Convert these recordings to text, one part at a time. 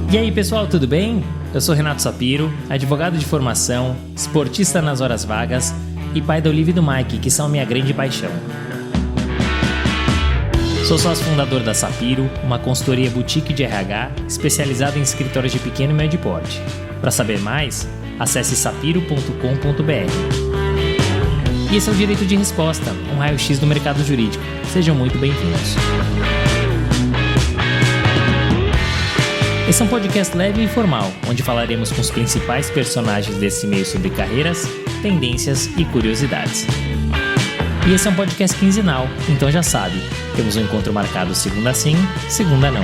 E aí pessoal, tudo bem? Eu sou Renato Sapiro, advogado de formação, esportista nas horas vagas e pai da Olivia e do Mike, que são minha grande paixão. Sou sócio fundador da Sapiro, uma consultoria boutique de RH especializada em escritórios de pequeno e médio porte. Para saber mais, acesse sapiro.com.br. E esse é o Direito de Resposta, um raio-x do mercado jurídico. Sejam muito bem-vindos. Esse é um podcast leve e informal, onde falaremos com os principais personagens desse meio sobre carreiras, tendências e curiosidades. E esse é um podcast quinzenal, então já sabe, temos um encontro marcado segunda sim, segunda não.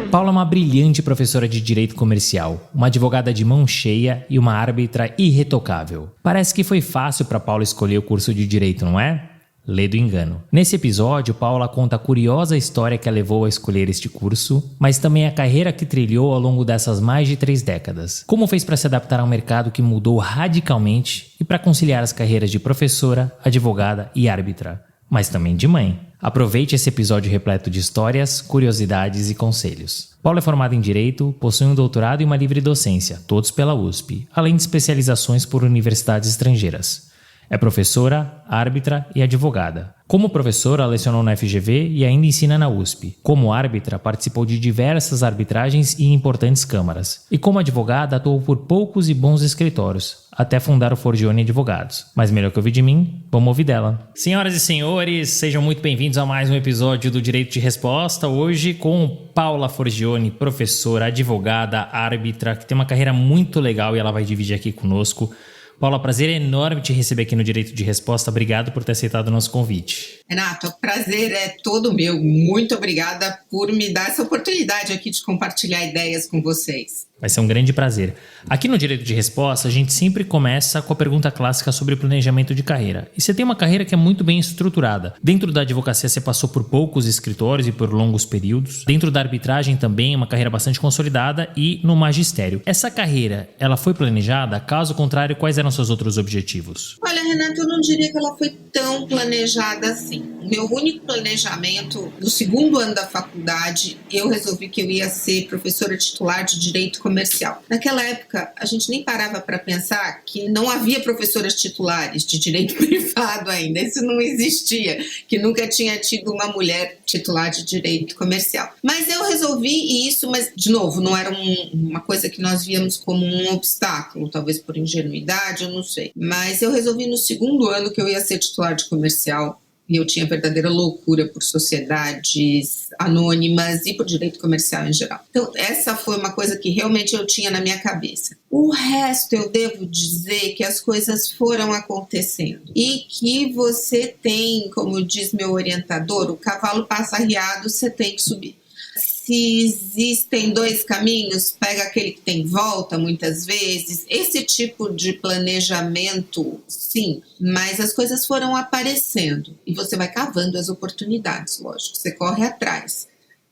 Paula é uma brilhante professora de direito comercial, uma advogada de mão cheia e uma árbitra irretocável. Parece que foi fácil para Paula escolher o curso de direito, não é? Lê do engano. Nesse episódio, Paula conta a curiosa história que a levou a escolher este curso, mas também a carreira que trilhou ao longo dessas mais de 3 décadas. Como fez para se adaptar a um mercado que mudou radicalmente e para conciliar as carreiras de professora, advogada e árbitra, mas também de mãe. Aproveite esse episódio repleto de histórias, curiosidades e conselhos. Paula é formada em Direito, possui um doutorado e uma livre docência, todos pela USP, além de especializações por universidades estrangeiras. É professora, árbitra e advogada. Como professora, lecionou na FGV e ainda ensina na USP. Como árbitra, participou de diversas arbitragens e importantes câmaras. E como advogada, atuou por poucos e bons escritórios, até fundar o Forgione Advogados. Mas melhor que ouvir de mim, vamos ouvir dela. Senhoras e senhores, sejam muito bem-vindos a mais um episódio do Direito de Resposta. Hoje com Paula Forgione, professora, advogada, árbitra, que tem uma carreira muito legal e ela vai dividir aqui conosco. Paula, prazer enorme te receber aqui no Direito de Resposta. Obrigado por ter aceitado o nosso convite. Renato, o prazer é todo meu. Muito obrigada por me dar essa oportunidade aqui de compartilhar ideias com vocês. Vai ser um grande prazer. Aqui no Direito de Resposta, a gente sempre começa com a pergunta clássica sobre planejamento de carreira. E você tem uma carreira que é muito bem estruturada. Dentro da advocacia, você passou por poucos escritórios e por longos períodos. Dentro da arbitragem também, uma carreira bastante consolidada e no magistério. Essa carreira, ela foi planejada? Caso contrário, quais eram seus outros objetivos? Olha, Renato, eu não diria que ela foi tão planejada assim. Meu único planejamento, no segundo ano da faculdade, eu resolvi que eu ia ser professora titular de Direito Comercial. Naquela época, a gente nem parava para pensar que não havia professoras titulares de Direito Privado ainda. Isso não existia, que nunca tinha tido uma mulher titular de Direito Comercial. Mas eu resolvi isso, mas, de novo, não era uma coisa que nós víamos como um obstáculo, talvez por ingenuidade, eu não sei. Mas eu resolvi no segundo ano que eu ia ser titular de comercial. E eu tinha verdadeira loucura por sociedades anônimas e por direito comercial em geral. Então, essa foi uma coisa que realmente eu tinha na minha cabeça. O resto, eu devo dizer que as coisas foram acontecendo. E que você tem, como diz meu orientador, o cavalo passa arriado, você tem que subir. Se existem 2 caminhos, pega aquele que tem volta muitas vezes. Esse tipo de planejamento, sim, mas as coisas foram aparecendo e você vai cavando as oportunidades, lógico, você corre atrás.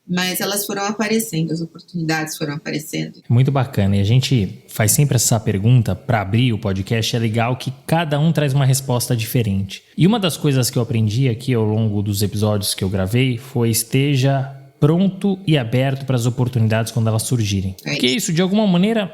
Mas elas foram aparecendo, as oportunidades foram aparecendo. Muito bacana. E a gente faz sempre essa pergunta para abrir o podcast. É legal que cada um traz uma resposta diferente. E uma das coisas que eu aprendi aqui ao longo dos episódios que eu gravei foi esteja pronto e aberto para as oportunidades quando elas surgirem. Porque isso, de alguma maneira,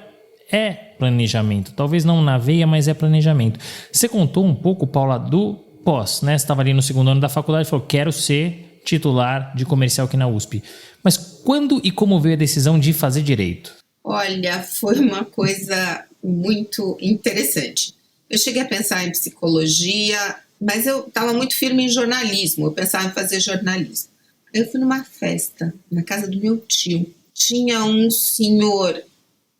é planejamento. Talvez não na veia, mas é planejamento. Você contou um pouco, Paula, do pós, né? Você estava ali no segundo ano da faculdade e falou, quero ser titular de comercial aqui na USP. Mas quando e como veio a decisão de fazer direito? Olha, foi uma coisa muito interessante. Eu cheguei a pensar em psicologia, mas eu estava muito firme em jornalismo. Eu pensava em fazer jornalismo. Eu fui numa festa, na casa do meu tio. Tinha um senhor,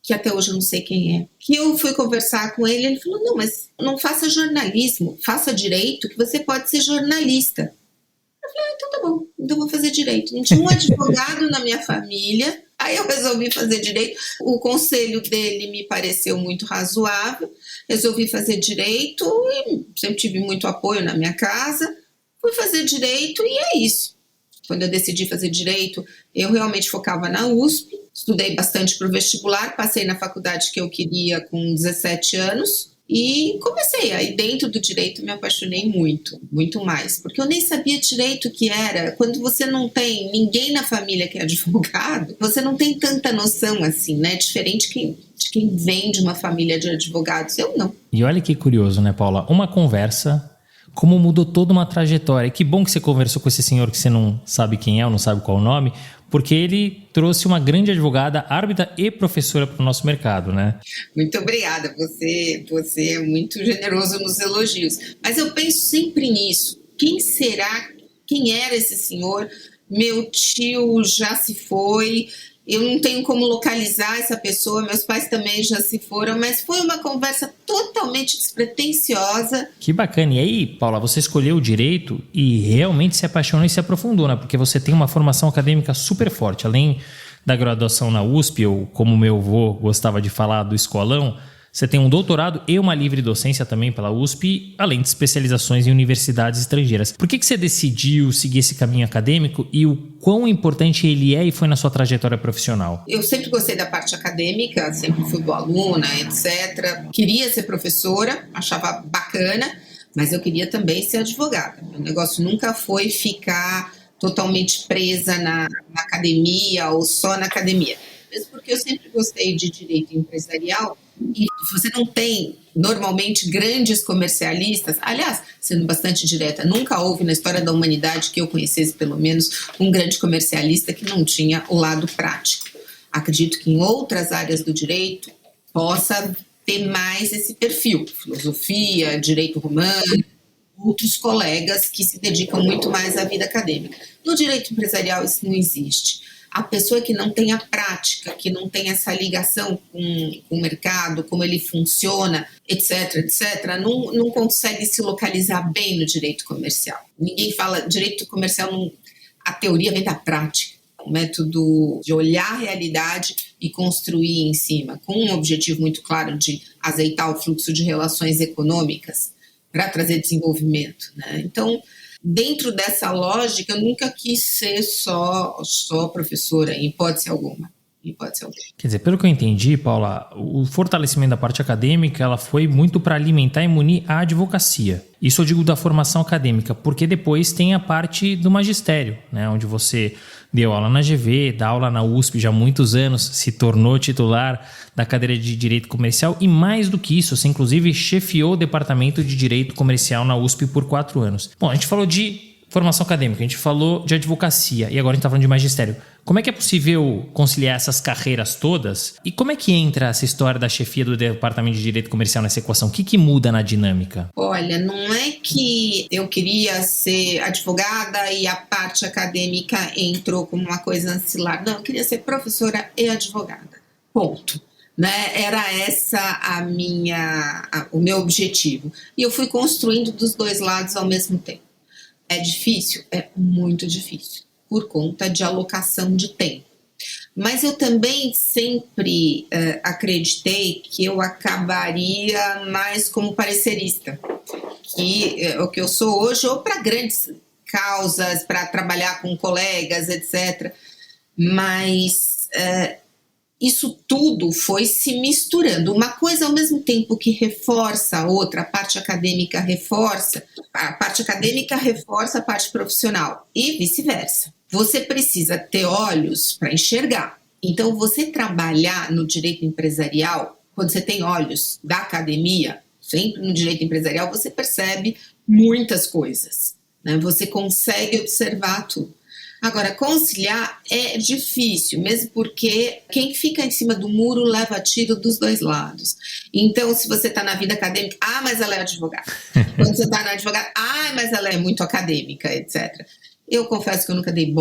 que até hoje eu não sei quem é, que eu fui conversar com ele, ele falou, não, mas não faça jornalismo, faça direito, que você pode ser jornalista. Eu falei, então tá bom, então vou fazer direito. Não tinha um advogado na minha família, aí eu resolvi fazer direito. O conselho dele me pareceu muito razoável, resolvi fazer direito, e sempre tive muito apoio na minha casa, fui fazer direito e é isso. Quando eu decidi fazer direito, eu realmente focava na USP, estudei bastante para o vestibular, passei na faculdade que eu queria com 17 anos E comecei, aí dentro do direito me apaixonei muito, muito mais, porque eu nem sabia direito o que era. Quando você não tem ninguém na família que é advogado, você não tem tanta noção assim, né? Diferente de quem vem de uma família de advogados, eu não. E olha que curioso, né, Paula? Uma conversa, como mudou toda uma trajetória. E que bom que você conversou com esse senhor que você não sabe quem é ou não sabe qual é o nome, porque ele trouxe uma grande advogada, árbitra e professora para o nosso mercado, né? Muito obrigada, você é muito generoso nos elogios. Mas eu penso sempre nisso. Quem era esse senhor? Meu tio já se foi, eu não tenho como localizar essa pessoa, meus pais também já se foram, mas foi uma conversa totalmente despretensiosa. Que bacana. E aí, Paula, você escolheu o direito e realmente se apaixonou e se aprofundou, né? Porque você tem uma formação acadêmica super forte. Além da graduação na USP, ou como meu avô gostava de falar, do escolão, você tem um doutorado e uma livre docência também pela USP, além de especializações em universidades estrangeiras. Por que você decidiu seguir esse caminho acadêmico e o quão importante ele é e foi na sua trajetória profissional? Eu sempre gostei da parte acadêmica, sempre fui boa aluna, etc. Queria ser professora, achava bacana, mas eu queria também ser advogada. O negócio nunca foi ficar totalmente presa na academia ou só na academia. Mesmo porque eu sempre gostei de direito empresarial e você não tem, normalmente, grandes comercialistas. Aliás, sendo bastante direta, nunca houve na história da humanidade que eu conhecesse, pelo menos, um grande comercialista que não tinha o lado prático. Acredito que em outras áreas do direito possa ter mais esse perfil. Filosofia, direito romano, outros colegas que se dedicam muito mais à vida acadêmica. No direito empresarial isso não existe. A pessoa que não tem a prática, que não tem essa ligação com o mercado, como ele funciona, etc., não consegue se localizar bem no direito comercial. Ninguém fala direito comercial, a teoria vem da prática, um método de olhar a realidade e construir em cima, com um objetivo muito claro de azeitar o fluxo de relações econômicas para trazer desenvolvimento, né? Então, dentro dessa lógica, eu nunca quis ser só professora, em hipótese alguma. Quer dizer, pelo que eu entendi, Paula, o fortalecimento da parte acadêmica ela foi muito para alimentar e munir a advocacia. Isso eu digo da formação acadêmica, porque depois tem a parte do magistério, né, onde você deu aula na GV, dá aula na USP já há muitos anos, se tornou titular da cadeira de Direito Comercial e mais do que isso, você inclusive chefiou o departamento de Direito Comercial na USP por 4 anos. Bom, a gente falou de formação acadêmica, a gente falou de advocacia e agora a gente está falando de magistério. Como é que é possível conciliar essas carreiras todas? E como é que entra essa história da chefia do Departamento de Direito Comercial nessa equação? O que muda na dinâmica? Olha, não é que eu queria ser advogada e a parte acadêmica entrou como uma coisa ancilar. Não, eu queria ser professora e advogada. Ponto. Né? Era essa o meu objetivo. E eu fui construindo dos dois lados ao mesmo tempo. É difícil? É muito difícil, por conta de alocação de tempo. Mas eu também sempre acreditei que eu acabaria mais como parecerista, que é o que eu sou hoje, ou para grandes causas, para trabalhar com colegas, etc. Mas isso tudo foi se misturando. Uma coisa ao mesmo tempo que reforça a outra, a parte acadêmica reforça a parte profissional e vice-versa. Você precisa ter olhos para enxergar. Então, você trabalhar no direito empresarial, quando você tem olhos da academia, sempre no direito empresarial, você percebe muitas coisas, né? Você consegue observar tudo. Agora, conciliar é difícil, mesmo porque quem fica em cima do muro leva tiro dos dois lados. Então, se você está na vida acadêmica, mas ela é advogada. Quando você está na advogada, mas ela é muito acadêmica, etc. Eu confesso que eu nunca dei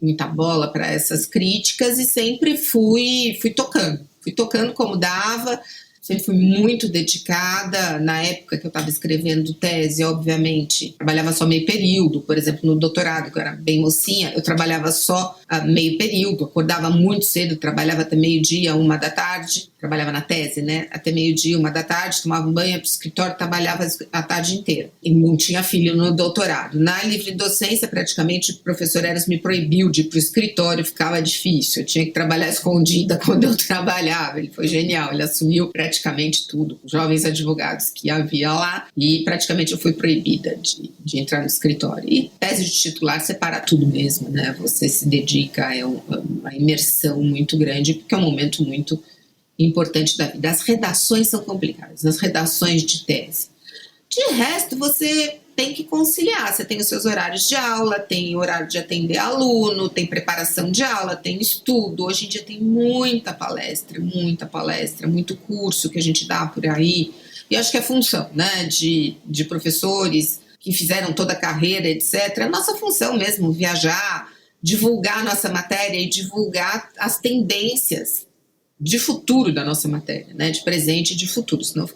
muita bola para essas críticas e sempre fui tocando como dava. Sempre fui muito dedicada. Na época que eu estava escrevendo tese, obviamente, trabalhava só meio período. Por exemplo, no doutorado, que eu era bem mocinha, eu trabalhava só meio período. Acordava muito cedo, trabalhava até meio-dia, 1h da tarde. Trabalhava na tese, né? Até meio-dia, 1h da tarde, tomava um banho, ia para o escritório, trabalhava a tarde inteira. E não tinha filho no doutorado. Na livre docência, praticamente, o professor Eros me proibiu de ir para o escritório, ficava difícil. Eu tinha que trabalhar escondida quando eu trabalhava. Ele foi genial, ele assumiu praticamente praticamente tudo, jovens advogados que havia lá, e praticamente eu fui proibida de entrar no escritório. E tese de titular separa tudo mesmo, né? Você se dedica a uma imersão muito grande, porque é um momento muito importante da vida. As redações são complicadas, as redações de tese. De resto, você tem que conciliar, você tem os seus horários de aula, tem horário de atender aluno, tem preparação de aula, tem estudo. Hoje em dia tem muita palestra, muito curso que a gente dá por aí. E acho que é função, né, de professores que fizeram toda a carreira, etc. É nossa função mesmo, viajar, divulgar a nossa matéria e divulgar as tendências de futuro da nossa matéria, né, de presente e de futuro, senão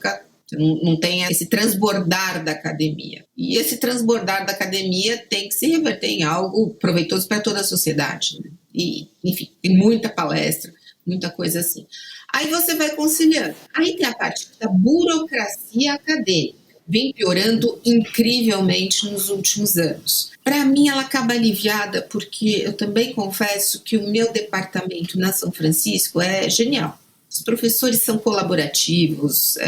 não tem esse transbordar da academia. E esse transbordar da academia tem que se reverter em algo proveitoso para toda a sociedade, né? E, enfim, tem muita palestra, muita coisa assim. Aí você vai conciliando. Aí tem a parte da burocracia acadêmica. Vem piorando incrivelmente nos últimos anos. Para mim, ela acaba aliviada porque eu também confesso que o meu departamento na São Francisco é genial. Os professores são colaborativos,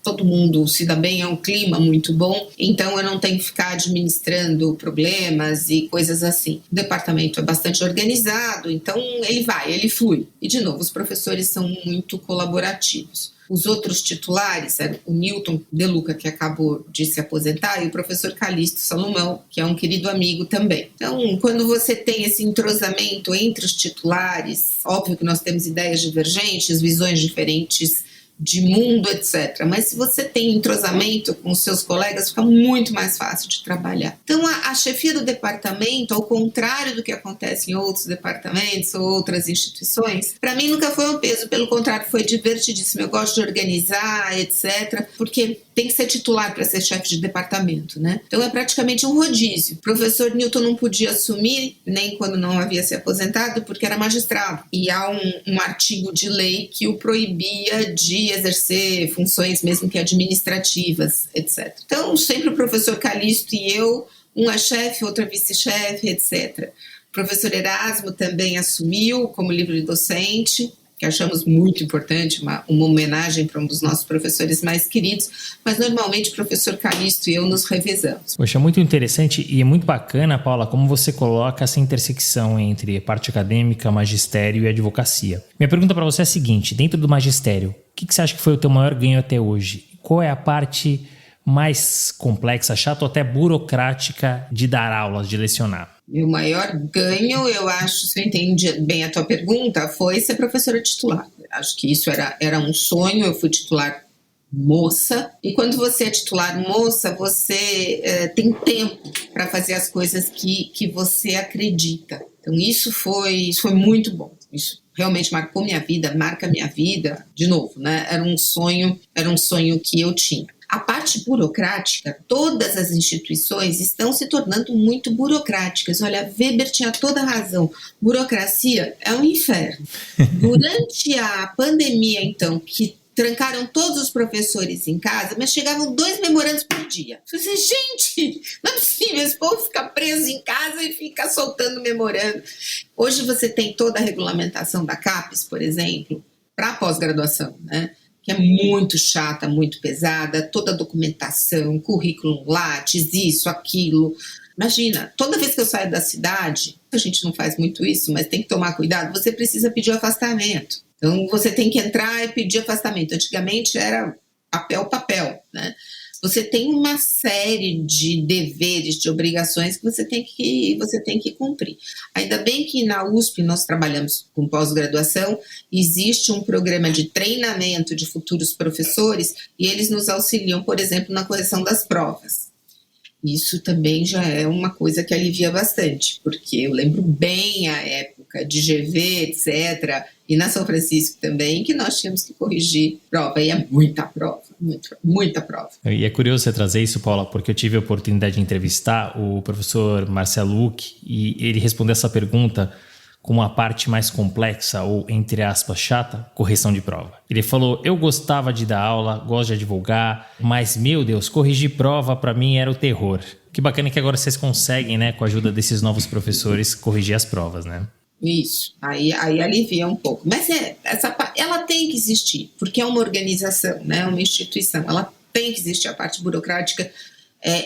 todo mundo se dá bem, é um clima muito bom, então eu não tenho que ficar administrando problemas e coisas assim. O departamento é bastante organizado, então ele flui. E, de novo, os professores são muito colaborativos. Os outros titulares, o Newton De Luca, que acabou de se aposentar, e o professor Calixto Salomão, que é um querido amigo também. Então, quando você tem esse entrosamento entre os titulares, óbvio que nós temos ideias divergentes, visões diferentes de mundo, etc. Mas se você tem entrosamento com os seus colegas, fica muito mais fácil de trabalhar. Então, a chefia do departamento, ao contrário do que acontece em outros departamentos ou outras instituições, para mim nunca foi um peso, pelo contrário, foi divertidíssimo. Eu gosto de organizar, etc., porque tem que ser titular para ser chefe de departamento, né? Então é praticamente um rodízio. O professor Newton não podia assumir, nem quando não havia se aposentado, porque era magistrado. E há um artigo de lei que o proibia de exercer funções mesmo que administrativas, etc. Então sempre o professor Calixto e eu, um é chefe, outro é vice-chefe, etc. O professor Erasmo também assumiu como livre docente, que achamos muito importante, uma homenagem para um dos nossos professores mais queridos, mas normalmente o professor Calixto e eu nos revezamos. Poxa, muito interessante e é muito bacana, Paula, como você coloca essa intersecção entre parte acadêmica, magistério e advocacia. Minha pergunta para você é a seguinte: dentro do magistério, o que você acha que foi o teu maior ganho até hoje? Qual é a parte mais complexa, chata ou até burocrática de dar aulas, de lecionar? Meu maior ganho, eu acho, se eu entendi bem a tua pergunta, foi ser professora titular. Acho que isso era um sonho. Eu fui titular moça, e quando você é titular moça, você tem tempo para fazer as coisas que você acredita. Então isso foi muito bom. Isso realmente marcou minha vida, marca minha vida, de novo, né? Era um sonho que eu tinha. A parte burocrática, todas as instituições estão se tornando muito burocráticas. Olha, Weber tinha toda a razão. Burocracia é um inferno. Durante a pandemia, então, que trancaram todos os professores em casa, mas chegavam 2 memorandos por dia. Eu falei, gente, não é possível, esse povo fica preso em casa e fica soltando memorando. Hoje você tem toda a regulamentação da CAPES, por exemplo, para pós-graduação, né? Que é muito chata, muito pesada, toda a documentação, currículo Lattes, isso, aquilo. Imagina, toda vez que eu saio da cidade, a gente não faz muito isso, mas tem que tomar cuidado, você precisa pedir afastamento. Então, você tem que entrar e pedir afastamento. Antigamente era papel, né? Você tem uma série de deveres, de obrigações que você tem que cumprir. Ainda bem que na USP nós trabalhamos com pós-graduação, existe um programa de treinamento de futuros professores e eles nos auxiliam, por exemplo, na correção das provas. Isso também já é uma coisa que alivia bastante, porque eu lembro bem a época de GV, etc., e na São Francisco também, que nós tínhamos que corrigir prova, e é muita prova, muita prova. E é curioso você trazer isso, Paula, porque eu tive a oportunidade de entrevistar o professor Marcelo Luque, e ele respondeu essa pergunta com a parte mais complexa, ou entre aspas, chata, correção de prova. Ele falou, eu gostava de dar aula, gosto de advogar, mas, meu Deus, corrigir prova para mim era o terror. Que bacana que agora vocês conseguem, né, com a ajuda desses novos professores, corrigir as provas, né? Isso, aí alivia um pouco. Mas ela tem que existir, porque é uma organização, né? Uma instituição. Ela tem que existir, a parte burocrática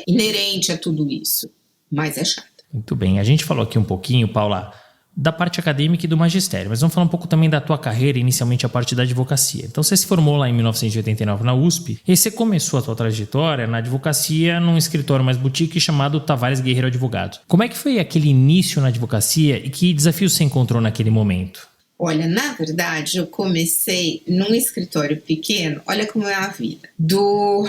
inerente a tudo isso, mas é chato. Muito bem, a gente falou aqui um pouquinho, Paula, da parte acadêmica e do magistério, mas vamos falar um pouco também da tua carreira, inicialmente a parte da advocacia. Então você se formou lá em 1989 na USP e você começou a tua trajetória na advocacia num escritório mais boutique chamado Tavares Guerreiro Advogados. Como é que foi aquele início na advocacia e que desafios você encontrou naquele momento? Olha, na verdade, eu comecei num escritório pequeno, olha como é a vida, do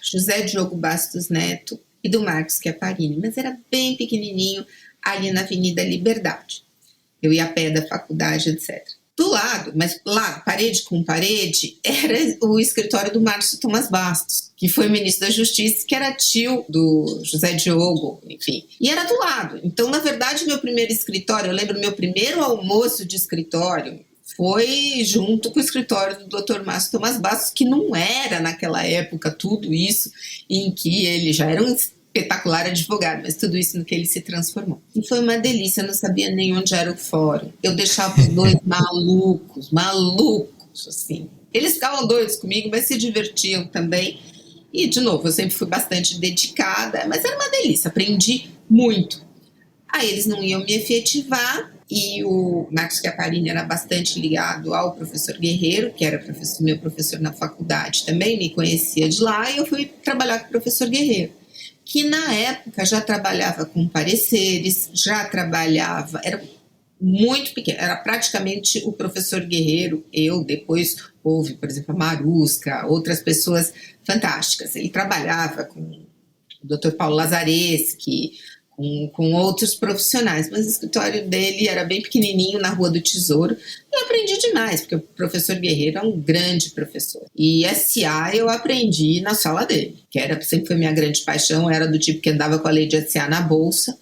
José Diogo Bastos Neto e do Marcos Schiaparini, mas era bem pequenininho, ali na Avenida Liberdade. Eu ia a pé da faculdade, etc. Do lado, mas lá, parede com parede, era o escritório do Márcio Tomás Bastos, que foi ministro da Justiça, que era tio do José Diogo, enfim. E era do lado. Então, na verdade, meu primeiro escritório, eu lembro, meu primeiro almoço de escritório foi junto com o escritório do Dr. Márcio Tomás Bastos, que não era, naquela época, tudo isso, em que ele já era um espetacular advogado, mas tudo isso no que ele se transformou. E foi uma delícia, eu não sabia nem onde era o fórum. Eu deixava os dois malucos, assim. Eles ficavam doidos comigo, mas se divertiam também. E, de novo, eu sempre fui bastante dedicada, mas era uma delícia, aprendi muito. Aí eles não iam me efetivar, e o Marcos Schiaparini era bastante ligado ao professor Guerreiro, que era meu professor na faculdade, também me conhecia de lá, e eu fui trabalhar com o professor Guerreiro, que na época já trabalhava com pareceres, era muito pequeno, era praticamente o professor Guerreiro, depois houve, por exemplo, a Marusca, outras pessoas fantásticas. Ele trabalhava com o Dr. Paulo Lazareschi, com outros profissionais, mas o escritório dele era bem pequenininho, na Rua do Tesouro, e eu aprendi demais, porque o professor Guerreiro é um grande professor. E SA eu aprendi na sala dele, que sempre foi minha grande paixão, era do tipo que andava com a lei de SA na bolsa,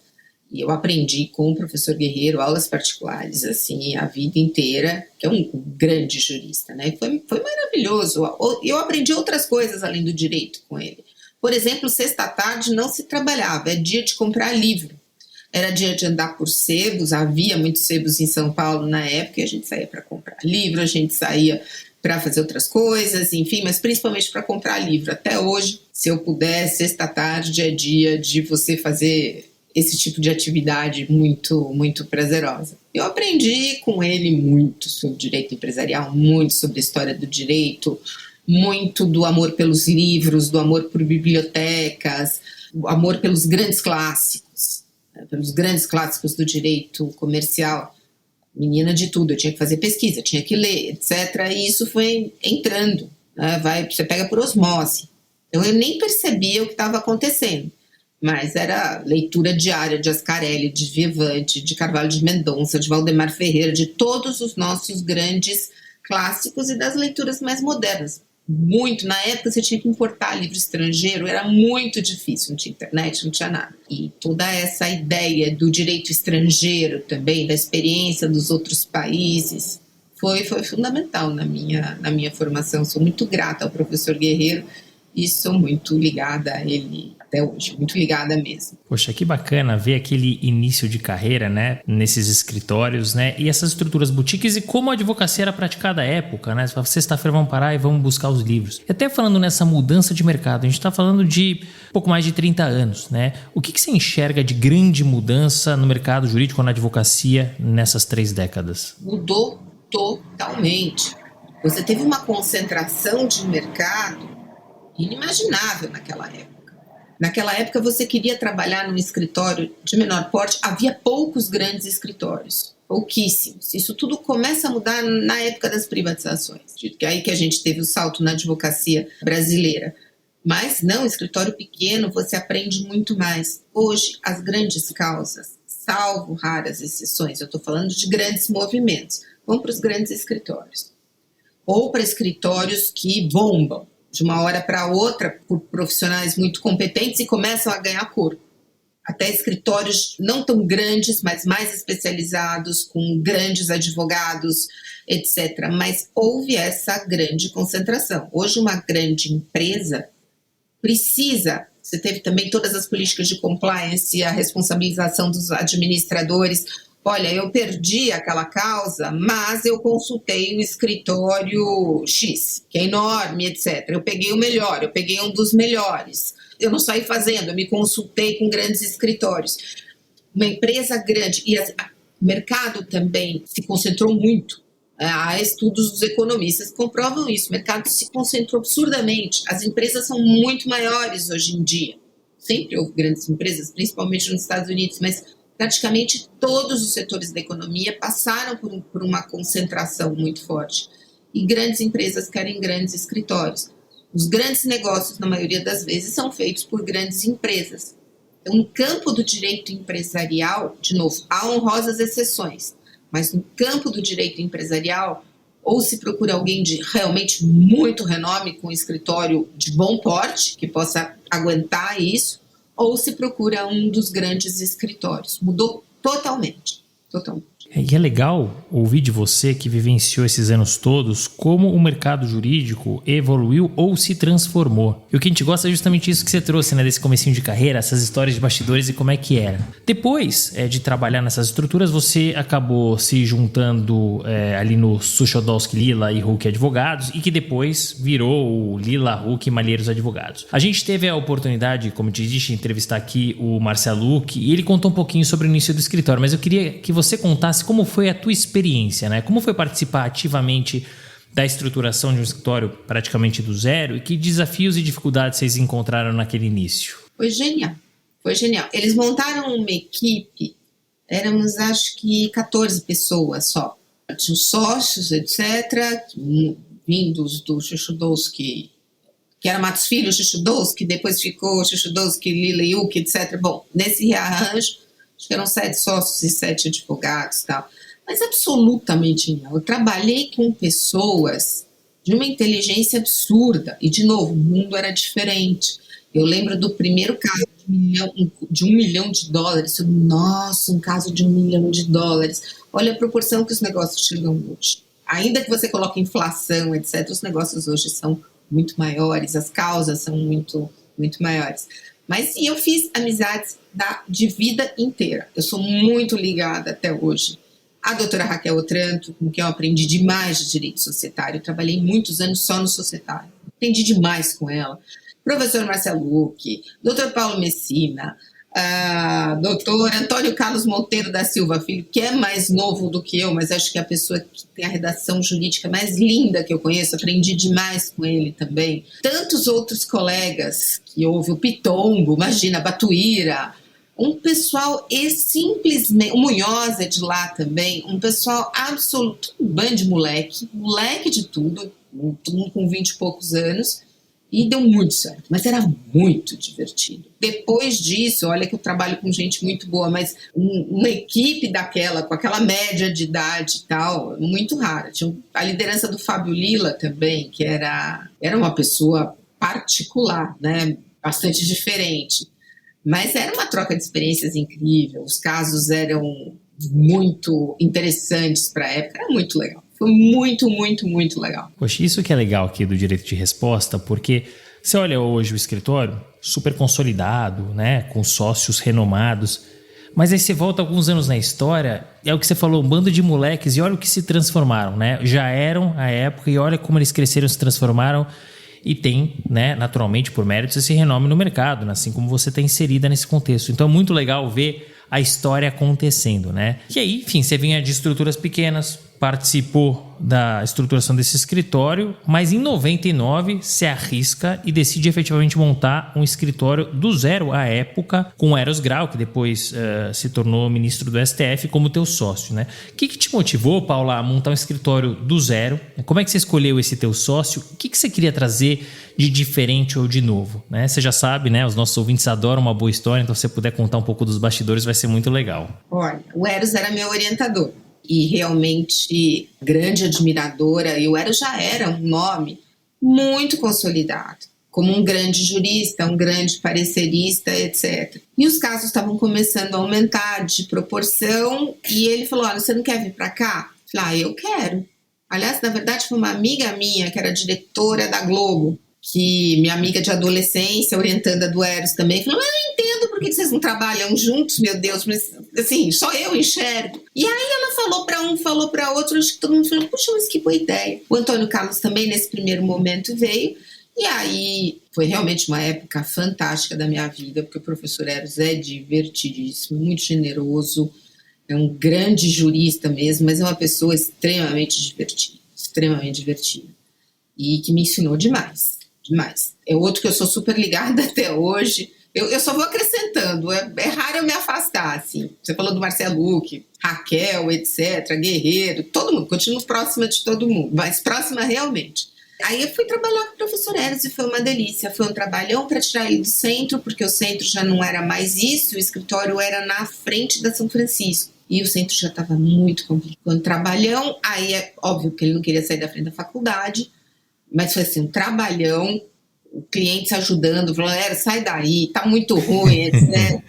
e eu aprendi com o professor Guerreiro aulas particulares, assim, a vida inteira, que é um grande jurista, né? Foi maravilhoso. Eu aprendi outras coisas além do direito com ele. Por exemplo, sexta-tarde não se trabalhava, é dia de comprar livro. Era dia de andar por sebos, havia muitos sebos em São Paulo na época, e a gente saía para comprar livro, a gente saía para fazer outras coisas, enfim, mas principalmente para comprar livro. Até hoje, se eu puder, sexta-tarde é dia de você fazer esse tipo de atividade muito, muito prazerosa. Eu aprendi com ele muito sobre direito empresarial, muito sobre a história do direito, muito do amor pelos livros, do amor por bibliotecas, o amor pelos grandes clássicos, pelos grandes clássicos do direito comercial. Menina de tudo, eu tinha que fazer pesquisa, tinha que ler, etc. E isso foi entrando, né? Você pega por osmose. Então eu nem percebia o que estava acontecendo, mas era leitura diária de Ascarelli, de Vievante, de Carvalho de Mendonça, de Valdemar Ferreira, de todos os nossos grandes clássicos e das leituras mais modernas. Muito, na época você tinha que importar livro estrangeiro, era muito difícil, não tinha internet, não tinha nada. E toda essa ideia do direito estrangeiro também, da experiência dos outros países, foi fundamental na minha formação. Sou muito grata ao professor Guerreiro e sou muito ligada a ele até hoje, muito ligada mesmo. Poxa, que bacana ver aquele início de carreira, né, nesses escritórios, né, e essas estruturas boutiques e como a advocacia era praticada à época, né, sexta-feira vamos parar e vamos buscar os livros. E até falando nessa mudança de mercado, a gente está falando de pouco mais de 30 anos, né, o que você enxerga de grande mudança no mercado jurídico ou na advocacia nessas 3 décadas? Mudou totalmente. Você teve uma concentração de mercado inimaginável naquela época. Naquela época, você queria trabalhar num escritório de menor porte, havia poucos grandes escritórios, pouquíssimos. Isso tudo começa a mudar na época das privatizações, que é aí que a gente teve o salto na advocacia brasileira. Mas não, escritório pequeno, você aprende muito mais. Hoje, as grandes causas, salvo raras exceções, eu estou falando de grandes movimentos, vão para os grandes escritórios. Ou para escritórios que bombam de uma hora para outra por profissionais muito competentes e começam a ganhar corpo. Até escritórios não tão grandes, mas mais especializados, com grandes advogados, etc. Mas houve essa grande concentração. Hoje, uma grande empresa precisa, você teve também todas as políticas de compliance, a responsabilização dos administradores. olha, eu perdi aquela causa, mas eu consultei o escritório X, que é enorme, etc. Eu peguei o melhor, eu peguei um dos melhores. Eu não saí fazendo, eu me consultei com grandes escritórios. Uma empresa grande, e o mercado também se concentrou muito. Há estudos dos economistas que comprovam isso. O mercado se concentrou absurdamente. As empresas são muito maiores hoje em dia. Sempre houve grandes empresas, principalmente nos Estados Unidos, mas praticamente todos os setores da economia passaram por uma concentração muito forte. E grandes empresas querem grandes escritórios. Os grandes negócios, na maioria das vezes, são feitos por grandes empresas. Então, no campo do direito empresarial, de novo, há honrosas exceções, mas no campo do direito empresarial, ou se procura alguém de realmente muito renome, com um escritório de bom porte, que possa aguentar isso, ou se procura um dos grandes escritórios. Mudou totalmente. E é legal ouvir de você que vivenciou esses anos todos como o mercado jurídico evoluiu ou se transformou. E o que a gente gosta é justamente isso que você trouxe, né, desse comecinho de carreira, essas histórias de bastidores e como é que era. Depois de trabalhar nessas estruturas, você acabou se juntando ali no Suchodolski Lila e Huck Advogados e que depois virou o Lila, Huck e Malheiros Advogados. A gente teve a oportunidade, como te disse, de entrevistar aqui o Marcelo Huck e ele contou um pouquinho sobre o início do escritório, mas eu queria que você contasse como foi a tua experiência, né? Como foi participar ativamente da estruturação de um escritório praticamente do zero e que desafios e dificuldades vocês encontraram naquele início? Foi genial. Eles montaram uma equipe, éramos acho que 14 pessoas só. Tinha sócios, etc., vindos do Suchodolski, que era Matos Filho, Suchodolski, depois ficou Suchodolski, Lila e Huck, etc. Bom, nesse rearranjo, acho que eram 7 sócios e 7 advogados e tal. Mas absolutamente não. Eu trabalhei com pessoas de uma inteligência absurda. E, de novo, o mundo era diferente. Eu lembro do primeiro caso de $1 milhão. Nossa, um caso de $1 milhão. Olha a proporção que os negócios chegam hoje. Ainda que você coloque inflação, etc., os negócios hoje são muito maiores, as causas são muito, muito maiores. Mas eu fiz amizades de vida inteira. Eu sou muito ligada até hoje à doutora Raquel Otranto, com quem eu aprendi demais de direito societário. Eu trabalhei muitos anos só no societário. Aprendi demais com ela. Professor Marcelo Huck, doutor Paulo Messina, doutor Antônio Carlos Monteiro da Silva Filho, que é mais novo do que eu, mas acho que é a pessoa que tem a redação jurídica mais linda que eu conheço. Aprendi demais com ele também. Tantos outros colegas que houve, o Pitombo, imagina, Batuíra, um pessoal simplesmente, o Munhoz é de lá também, um pessoal absoluto, um bando de moleque de tudo, todo mundo com 20 e poucos anos, e deu muito certo, mas era muito divertido. Depois disso, olha que eu trabalho com gente muito boa, mas uma equipe daquela, com aquela média de idade e tal, muito rara. Tinha a liderança do Fábio Lila também, que era uma pessoa particular, né? Bastante diferente. Mas era uma troca de experiências incrível, os casos eram muito interessantes para a época, era muito legal. Foi muito, muito, muito legal. Poxa, isso que é legal aqui do direito de resposta, porque você olha hoje o escritório super consolidado, né, com sócios renomados, mas aí você volta alguns anos na história, é o que você falou, um bando de moleques, e olha o que se transformaram, né? Já eram à época e olha como eles cresceram, se transformaram e tem, né, naturalmente, por méritos, esse renome no mercado, né, assim como você está inserida nesse contexto. Então é muito legal ver a história acontecendo, né? E aí, enfim, você vinha de estruturas pequenas, participou da estruturação desse escritório, mas em 99 se arrisca e decide efetivamente montar um escritório do zero à época, com o Eros Grau, que depois se tornou ministro do STF, como teu sócio, né? O que te motivou, Paula, a montar um escritório do zero? Como é que você escolheu esse teu sócio? O que você queria trazer de diferente ou de novo, né? Você já sabe, né? Os nossos ouvintes adoram uma boa história, então se você puder contar um pouco dos bastidores vai ser muito legal. Olha, o Eros era meu orientador. E realmente grande admiradora, e o Eros já era um nome muito consolidado, como um grande jurista, um grande parecerista, etc. E os casos estavam começando a aumentar de proporção, e ele falou, olha, você não quer vir para cá? Eu falei, eu quero. Aliás, na verdade, foi uma amiga minha, que era diretora da Globo, que minha amiga de adolescência, orientanda do Eros também, falou, eu não entendo por que vocês não trabalham juntos, meu Deus, mas assim, só eu enxergo. E aí ela falou para um, falou para outro, acho que todo mundo falou, puxa, mas que boa ideia. O Antônio Carlos também, nesse primeiro momento, veio, e aí foi realmente uma época fantástica da minha vida, porque o professor Eros é divertidíssimo, muito generoso, é um grande jurista mesmo, mas é uma pessoa extremamente divertida, e que me ensinou demais. É outro que eu sou super ligada até hoje. Eu só vou acrescentando, é raro eu me afastar, assim. Você falou do Marcelo Huck, Raquel, etc., Guerreiro, todo mundo, continuo próxima de todo mundo, mas próxima realmente. Aí eu fui trabalhar com o professor Eros e foi uma delícia, foi um trabalhão para tirar ele do centro, porque o centro já não era mais isso, o escritório era na frente da São Francisco, e o centro já estava muito complicado. Um trabalhão, aí é óbvio que ele não queria sair da frente da faculdade, mas foi assim, um trabalhão, o cliente se ajudando, falando, sai daí, tá muito ruim, etc.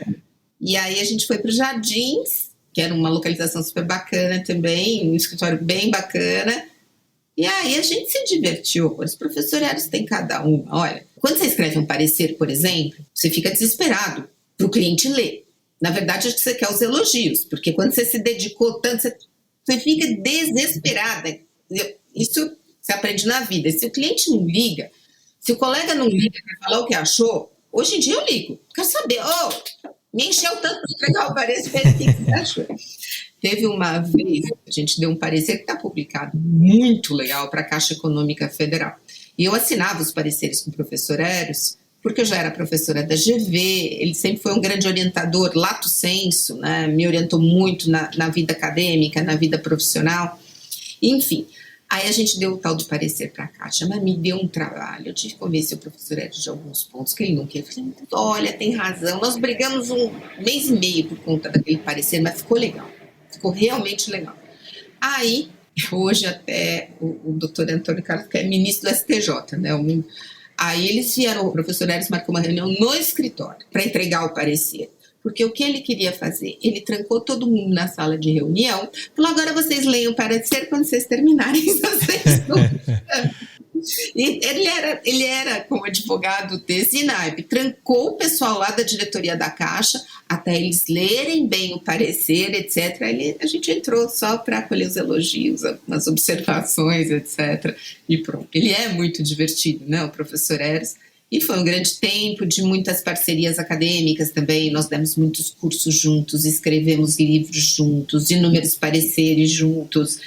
E aí a gente foi para os Jardins, que era uma localização super bacana também, um escritório bem bacana, e aí a gente se divertiu. Os professores têm cada um. Olha, quando você escreve um parecer, por exemplo, você fica desesperado para o cliente ler. Na verdade, acho que você quer os elogios, porque quando você se dedicou tanto, você fica desesperada. Isso você aprende na vida. Se o cliente não liga, se o colega não liga para falar o que achou, hoje em dia eu ligo. Quero saber, me encheu tanto para entregar o parecer, o que você achou? Teve uma vez, a gente deu um parecer que está publicado, muito legal, para a Caixa Econômica Federal. E eu assinava os pareceres com o professor Eros, porque eu já era professora da GV, ele sempre foi um grande orientador, lato sensu, né? Me orientou muito na vida acadêmica, na vida profissional, enfim. Aí a gente deu o tal de parecer para a Caixa, mas me deu um trabalho. Eu tive que convencer o professor Eros de alguns pontos que ele não queria. Eu falei, olha, tem razão. Nós brigamos 1 mês e meio por conta daquele parecer, mas ficou legal. Ficou realmente legal. Aí, hoje até o doutor Antônio Carlos, que é ministro do STJ, né? Aí eles vieram, o professor Eros marcou uma reunião no escritório para entregar o parecer. Porque o que ele queria fazer? Ele trancou todo mundo na sala de reunião, falou, agora vocês leiam o parecer, quando vocês terminarem, vocês não... E ele era, como advogado desse naipe, trancou o pessoal lá da diretoria da Caixa até eles lerem bem o parecer, etc. A gente entrou só para acolher os elogios, as observações, etc. E pronto. Ele é muito divertido, né, o professor Eros. E foi um grande tempo de muitas parcerias acadêmicas também. Nós demos muitos cursos juntos, escrevemos livros juntos, inúmeros pareceres juntos.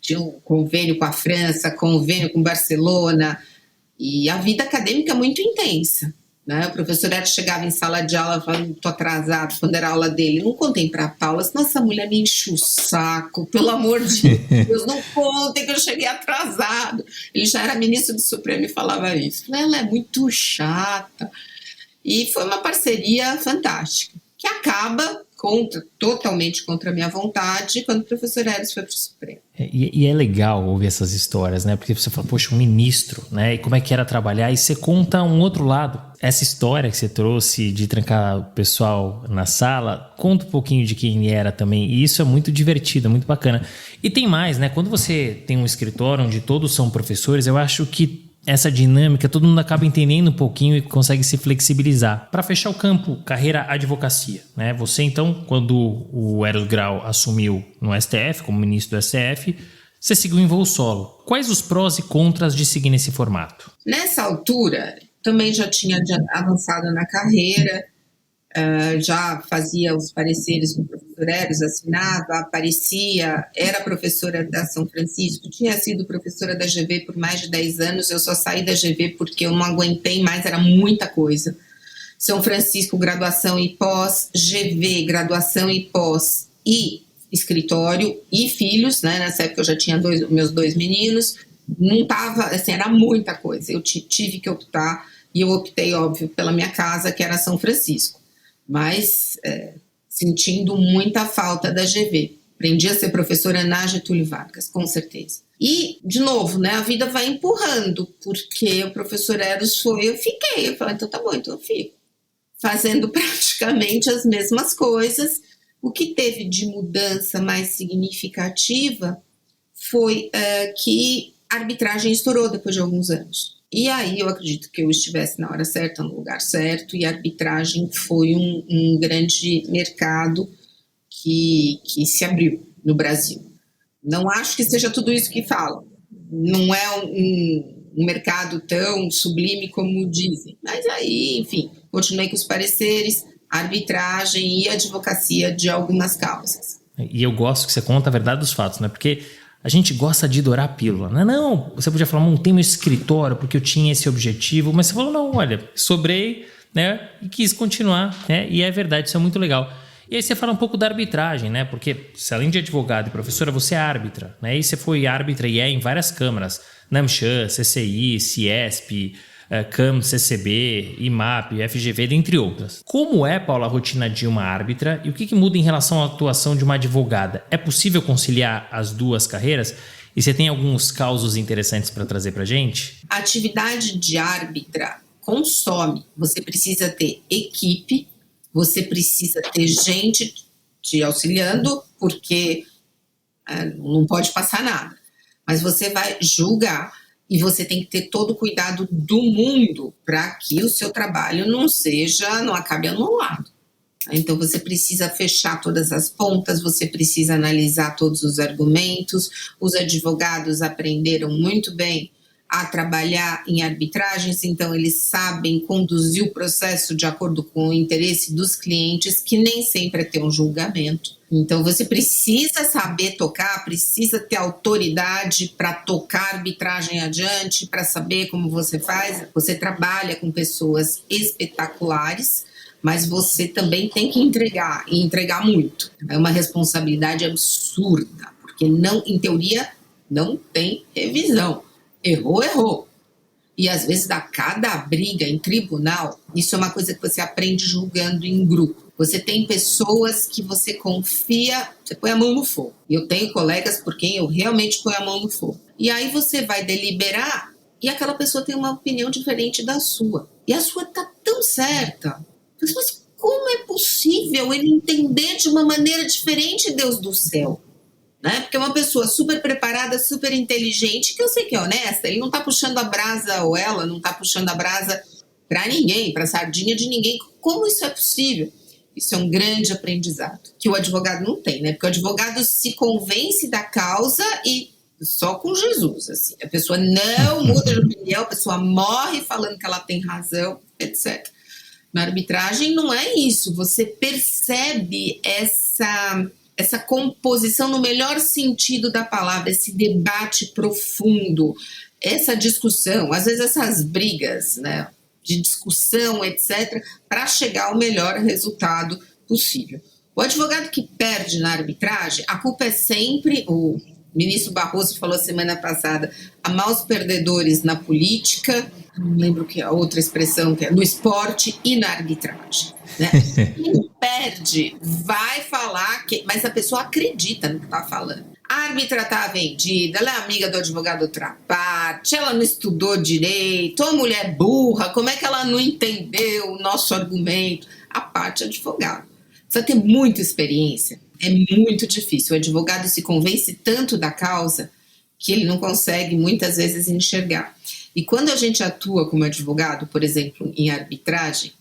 Tinha um convênio com a França, convênio com Barcelona. E a vida acadêmica é muito intensa, né? O professor Eros chegava em sala de aula falando, estou atrasado, quando era a aula dele. Não contem para a Paula, senão essa mulher me enche o saco, pelo amor de Deus, não contem que eu cheguei atrasado. Ele já era ministro do Supremo e falava isso. Ela é muito chata. E foi uma parceria fantástica, que acaba totalmente contra a minha vontade quando o professor Eros foi para o Supremo. E é legal ouvir essas histórias, né? Porque você fala, poxa, um ministro, né? E como é que era trabalhar? E você conta um outro lado. Essa história que você trouxe de trancar o pessoal na sala, conta um pouquinho de quem era também. E isso é muito divertido, é muito bacana. E tem mais, né? Quando você tem um escritório onde todos são professores, eu acho que essa dinâmica, todo mundo acaba entendendo um pouquinho e consegue se flexibilizar. Para fechar o campo, carreira advocacia, né? Você, então, quando o Eros Grau assumiu no STF, como ministro do STF, você seguiu em voo solo. Quais os prós e contras de seguir nesse formato? Nessa altura, também já tinha avançado na carreira, já fazia os pareceres com o professor Eros, assinava, aparecia, era professora da São Francisco, tinha sido professora da GV por mais de 10 anos, eu só saí da GV porque eu não aguentei mais, era muita coisa. São Francisco, graduação e pós, GV, graduação e pós, e escritório, e filhos, né? Nessa época eu já tinha meus 2 meninos, não estava, assim, era muita coisa, eu tive que optar, e eu optei, óbvio, pela minha casa, que era São Francisco. Mas sentindo muita falta da GV. Aprendi a ser professora na Getúlio Vargas, com certeza. E, de novo, né, a vida vai empurrando, porque o professor Eros eu fiquei. Eu falei, então tá bom, então eu fico. Fazendo praticamente as mesmas coisas. O que teve de mudança mais significativa foi que a arbitragem estourou depois de alguns anos. E aí eu acredito que eu estivesse na hora certa, no lugar certo, e a arbitragem foi um grande mercado que se abriu no Brasil. Não acho que seja tudo isso que falam. Não é um mercado tão sublime como dizem. Mas aí, enfim, continuei com os pareceres, arbitragem e advocacia de algumas causas. E eu gosto que você conta a verdade dos fatos, né? Porque a gente gosta de dourar a pílula. Não, você podia falar, montei meu escritório porque eu tinha esse objetivo, mas você falou, não, olha, sobrei, né? E quis continuar, né? E é verdade, isso é muito legal. E aí você fala um pouco da arbitragem, né? Porque se além de advogada e professora, você é árbitra, né? E você foi árbitra e é em várias câmaras, NAMCHAN, CCI, CIESP, CAM, CCB, IMAP, FGV, dentre outras. Como é, Paula, a rotina de uma árbitra e o que muda em relação à atuação de uma advogada? É possível conciliar as duas carreiras? E você tem alguns causos interessantes para trazer para a gente? A atividade de árbitra consome. Você precisa ter equipe, você precisa ter gente te auxiliando, porque não pode passar nada. Mas você vai julgar e você tem que ter todo o cuidado do mundo para que o seu trabalho não acabe anulado. Então você precisa fechar todas as pontas, você precisa analisar todos os argumentos. Os advogados aprenderam muito bem a trabalhar em arbitragens, então eles sabem conduzir o processo de acordo com o interesse dos clientes, que nem sempre é ter um julgamento. Então você precisa saber tocar, precisa ter autoridade para tocar a arbitragem adiante, para saber como você faz. Você trabalha com pessoas espetaculares, mas você também tem que entregar, e entregar muito. É uma responsabilidade absurda, porque em teoria não tem revisão. Errou. E às vezes dá cada briga em tribunal. Isso é uma coisa que você aprende julgando em grupo. Você tem pessoas que você confia, você põe a mão no fogo. Eu tenho colegas por quem eu realmente ponho a mão no fogo. E aí você vai deliberar e aquela pessoa tem uma opinião diferente da sua. E a sua tá tão certa. Mas como é possível ele entender de uma maneira diferente, Deus do céu? Né? Porque é uma pessoa super preparada, super inteligente, que eu sei que é honesta, ele não está puxando a brasa, ou ela não está puxando a brasa para ninguém, para sardinha de ninguém. Como isso é possível? Isso é um grande aprendizado, que o advogado não tem, né? Porque o advogado se convence da causa e só com Jesus, assim. A pessoa não muda de opinião, a pessoa morre falando que ela tem razão, etc. Na arbitragem não é isso, você percebe essa composição no melhor sentido da palavra, esse debate profundo, essa discussão, às vezes essas brigas, né, de discussão, etc., para chegar ao melhor resultado possível. O advogado que perde na arbitragem, a culpa é sempre, o ministro Barroso falou semana passada, há maus perdedores na política, não lembro que a outra expressão que é, no esporte e na arbitragem. Né? Quem perde vai falar, mas a pessoa acredita no que está falando. A árbitra está vendida, ela é amiga do advogado trapate, ela não estudou direito, a mulher burra, como é que ela não entendeu o nosso argumento? A parte advogado. Precisa ter muita experiência, é muito difícil. O advogado se convence tanto da causa que ele não consegue muitas vezes enxergar. E quando a gente atua como advogado, por exemplo, em arbitragem,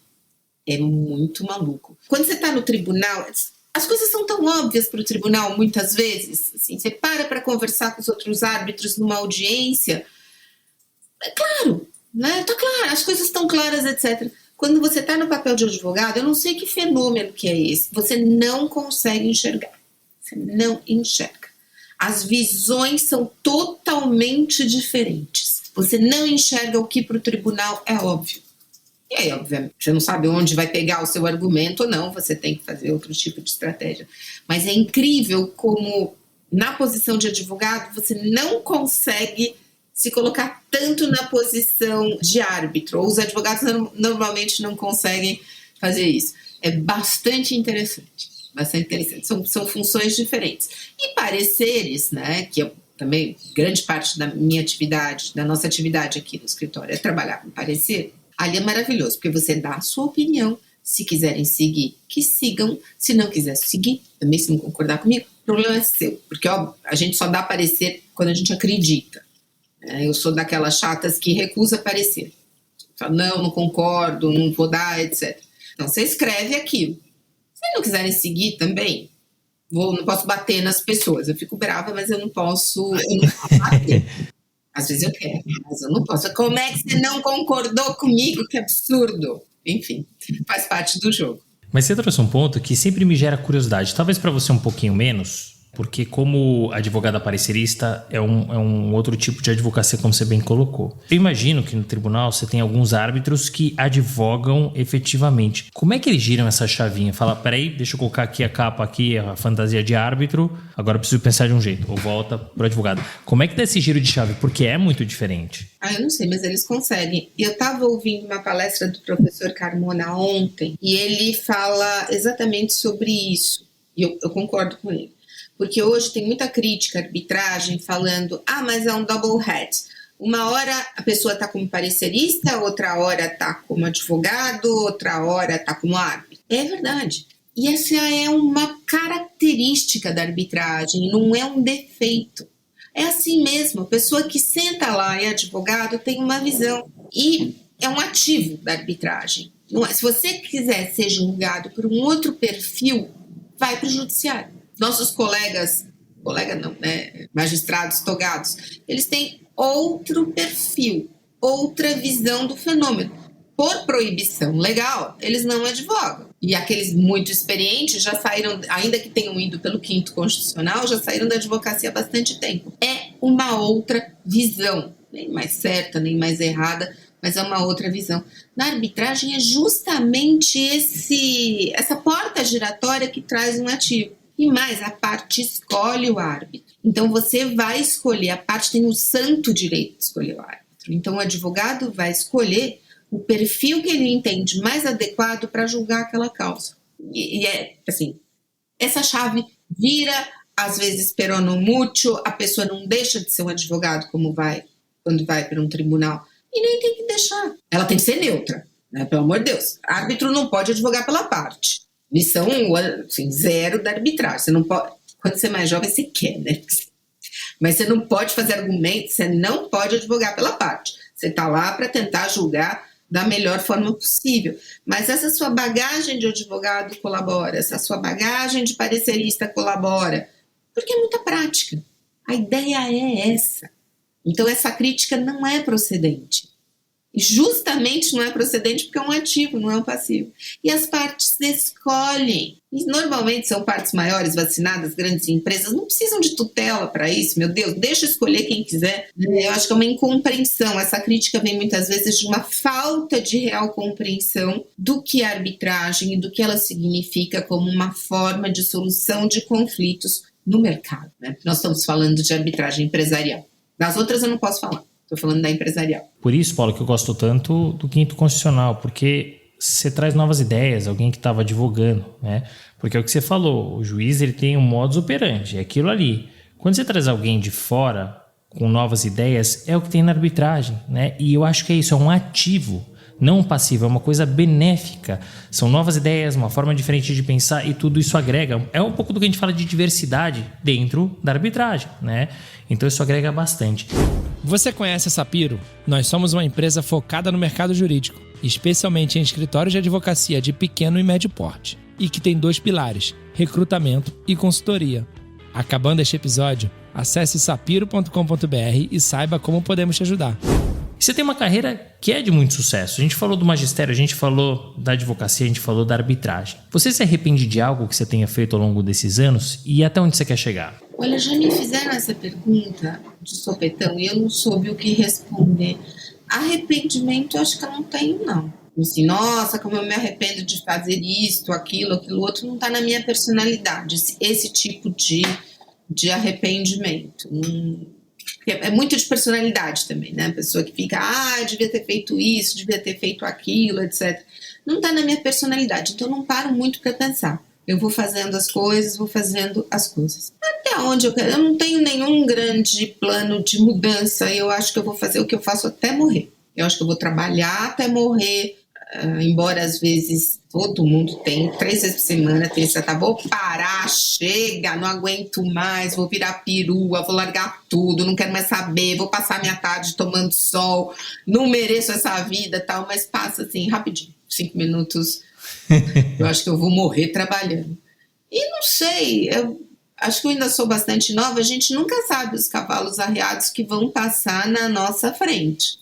é muito maluco. Quando você está no tribunal, as coisas são tão óbvias para o tribunal, muitas vezes. Assim, você para conversar com os outros árbitros numa audiência. É claro, né? Tá claro, as coisas estão claras, etc. Quando você está no papel de advogado, eu não sei que fenômeno que é esse. Você não consegue enxergar. Você não enxerga. As visões são totalmente diferentes. Você não enxerga o que para o tribunal é óbvio. E aí, obviamente, você não sabe onde vai pegar o seu argumento ou não, você tem que fazer outro tipo de estratégia. Mas é incrível como, na posição de advogado, você não consegue se colocar tanto na posição de árbitro. Ou os advogados normalmente não conseguem fazer isso. É bastante interessante. Bastante interessante. São funções diferentes. E pareceres, né, que eu também, grande parte da minha atividade, da nossa atividade aqui no escritório é trabalhar com parecer. Ali é maravilhoso, porque você dá a sua opinião. Se quiserem seguir, que sigam. Se não quiser seguir, também se não concordar comigo, o problema é seu. Porque ó, a gente só dá parecer quando a gente acredita. Eu sou daquelas chatas que recusa aparecer. Fala, não concordo, não vou dar, etc. Então, você escreve aquilo. Se não quiserem seguir também, não posso bater nas pessoas. Eu fico brava, mas eu não posso bater. Às vezes eu quero, mas eu não posso. Como é que você não concordou comigo? Que absurdo. Enfim, faz parte do jogo. Mas você trouxe um ponto que sempre me gera curiosidade. Talvez para você um pouquinho menos, porque como advogada parecerista é um outro tipo de advocacia, como você bem colocou. Eu imagino que no tribunal você tem alguns árbitros que advogam efetivamente. Como é que eles giram essa chavinha? Fala, peraí, deixa eu colocar aqui a capa, aqui a fantasia de árbitro, agora eu preciso pensar de um jeito. Ou volta pro advogado. Como é que dá esse giro de chave? Porque é muito diferente. Eu não sei, mas eles conseguem. Eu estava ouvindo uma palestra do professor Carmona ontem e ele fala exatamente sobre isso. E eu concordo com ele. Porque hoje tem muita crítica à arbitragem falando, mas é um double hat. Uma hora a pessoa está como parecerista, outra hora está como advogado, outra hora está como árbitro. É verdade. E essa é uma característica da arbitragem, não é um defeito. É assim mesmo, a pessoa que senta lá e é advogado tem uma visão e é um ativo da arbitragem. Não é? Se você quiser ser julgado por um outro perfil, vai para o judiciário. Nossos magistrados togados, eles têm outro perfil, outra visão do fenômeno. Por proibição legal, eles não advogam. E aqueles muito experientes já saíram, ainda que tenham ido pelo 5º Constitucional, já saíram da advocacia há bastante tempo. É uma outra visão, nem mais certa, nem mais errada, mas é uma outra visão. Na arbitragem é justamente essa porta giratória que traz um ativo. E mais, a parte escolhe o árbitro. Então, você vai escolher, a parte tem o santo direito de escolher o árbitro. Então, o advogado vai escolher o perfil que ele entende mais adequado para julgar aquela causa. E é assim, essa chave vira, às vezes, peronomútil, a pessoa não deixa de ser um advogado quando vai para um tribunal. E nem tem que deixar. Ela tem que ser neutra, né? Pelo amor de Deus. Árbitro não pode advogar pela parte. Lição 0 da arbitragem. Você não pode, quando você é mais jovem, você quer, né? Mas você não pode fazer argumentos, você não pode advogar pela parte. Você está lá para tentar julgar da melhor forma possível. Mas essa sua bagagem de advogado colabora, essa sua bagagem de parecerista colabora, porque é muita prática. A ideia é essa. Então, essa crítica não é procedente. E justamente não é procedente porque é um ativo, não é um passivo. E as partes escolhem. E normalmente são partes maiores, vacinadas, grandes empresas, não precisam de tutela para isso, meu Deus, deixa escolher quem quiser. Eu acho que é uma incompreensão. Essa crítica vem muitas vezes de uma falta de real compreensão do que é arbitragem e do que ela significa como uma forma de solução de conflitos no mercado, né? Nós estamos falando de arbitragem empresarial. Das outras eu não posso falar. Estou falando da empresarial. Por isso, Paulo, que eu gosto tanto do 5º Constitucional, porque você traz novas ideias, alguém que estava advogando, né? Porque é o que você falou, o juiz ele tem um modus operandi, é aquilo ali. Quando você traz alguém de fora com novas ideias, é o que tem na arbitragem, né? E eu acho que é isso, é um ativo, não um passivo, é uma coisa benéfica. São novas ideias, uma forma diferente de pensar e tudo isso agrega. É um pouco do que a gente fala de diversidade dentro da arbitragem, né? Então isso agrega bastante. Você conhece a Sapiro? Nós somos uma empresa focada no mercado jurídico, especialmente em escritórios de advocacia de pequeno e médio porte, e que tem 2 pilares, recrutamento e consultoria. Acabando este episódio, acesse sapiro.com.br e saiba como podemos te ajudar. Você tem uma carreira que é de muito sucesso. A gente falou do magistério, a gente falou da advocacia, a gente falou da arbitragem. Você se arrepende de algo que você tenha feito ao longo desses anos e até onde você quer chegar? Olha, já me fizeram essa pergunta de sopetão e eu não soube o que responder. Arrependimento, eu acho que eu não tenho, não. Assim, nossa, como eu me arrependo de fazer isto, aquilo outro, não está na minha personalidade, esse tipo de arrependimento. É muito de personalidade também, né? A pessoa que fica, devia ter feito isso, devia ter feito aquilo, etc. Não está na minha personalidade, então eu não paro muito para pensar. Eu vou fazendo as coisas, Até onde eu quero. Eu não tenho nenhum grande plano de mudança. Eu acho que eu vou fazer o que eu faço até morrer. Eu acho que eu vou trabalhar até morrer embora às vezes todo mundo tem, 3 vezes por semana tem essa, vou parar, chega, não aguento mais, vou virar perua, vou largar tudo, não quero mais saber, vou passar minha tarde tomando sol, não mereço essa vida, tal, mas passa assim, rapidinho, 5 minutos, eu acho que eu vou morrer trabalhando. E não sei, eu acho que eu ainda sou bastante nova, a gente nunca sabe os cavalos arreados que vão passar na nossa frente.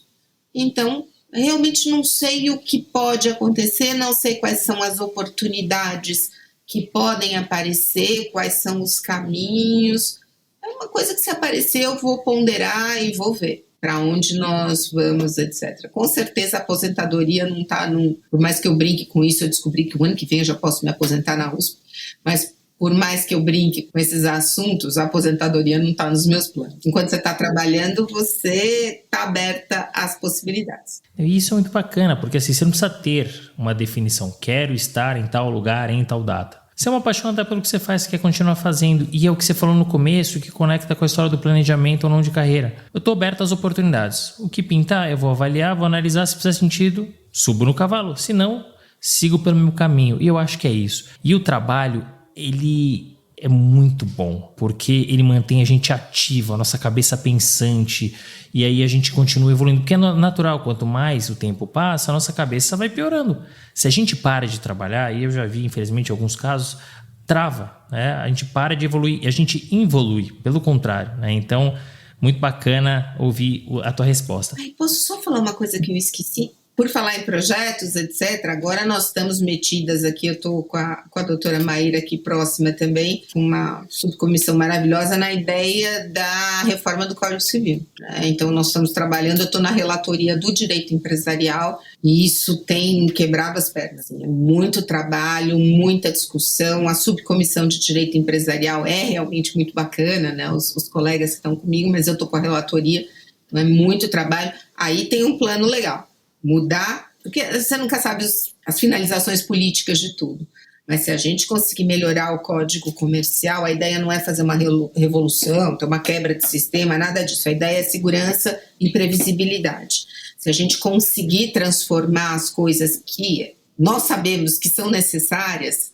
Então, realmente não sei o que pode acontecer, não sei quais são as oportunidades que podem aparecer, quais são os caminhos. É uma coisa que se aparecer eu vou ponderar e vou ver para onde nós vamos, etc. Com certeza a aposentadoria não está, por mais que eu brinque com isso, eu descobri que o ano que vem eu já posso me aposentar na USP, mas por mais que eu brinque com esses assuntos, a aposentadoria não está nos meus planos. Enquanto você está trabalhando, você está aberta às possibilidades. E isso é muito bacana, porque assim, você não precisa ter uma definição. Quero estar em tal lugar, em tal data. Você é uma apaixonada pelo que você faz, você quer continuar fazendo. E é o que você falou no começo, que conecta com a história do planejamento ou não de carreira. Eu estou aberto às oportunidades. O que pintar, eu vou avaliar, vou analisar se fizer sentido, subo no cavalo. Se não, sigo pelo meu caminho. E eu acho que é isso. E o trabalho, ele é muito bom, porque ele mantém a gente ativo, a nossa cabeça pensante, e aí a gente continua evoluindo, porque é natural, quanto mais o tempo passa, a nossa cabeça vai piorando. Se a gente para de trabalhar, e eu já vi, infelizmente, alguns casos, trava, né? A gente para de evoluir, e a gente involui, pelo contrário, né? Então, muito bacana ouvir a tua resposta. Posso só falar uma coisa que eu esqueci? Por falar em projetos, etc., agora nós estamos metidas aqui, eu estou com a doutora Maíra aqui próxima também, com uma subcomissão maravilhosa na ideia da reforma do Código Civil, né? Então nós estamos trabalhando, eu estou na relatoria do direito empresarial e isso tem quebrado as pernas. É muito trabalho, muita discussão, a subcomissão de direito empresarial é realmente muito bacana, né? Os colegas que estão comigo, mas eu estou com a relatoria, então é muito trabalho. Aí tem um plano legal. Mudar, porque você nunca sabe as finalizações políticas de tudo, mas se a gente conseguir melhorar o código comercial, a ideia não é fazer uma revolução, ter uma quebra de sistema, nada disso, a ideia é segurança e previsibilidade. Se a gente conseguir transformar as coisas que nós sabemos que são necessárias,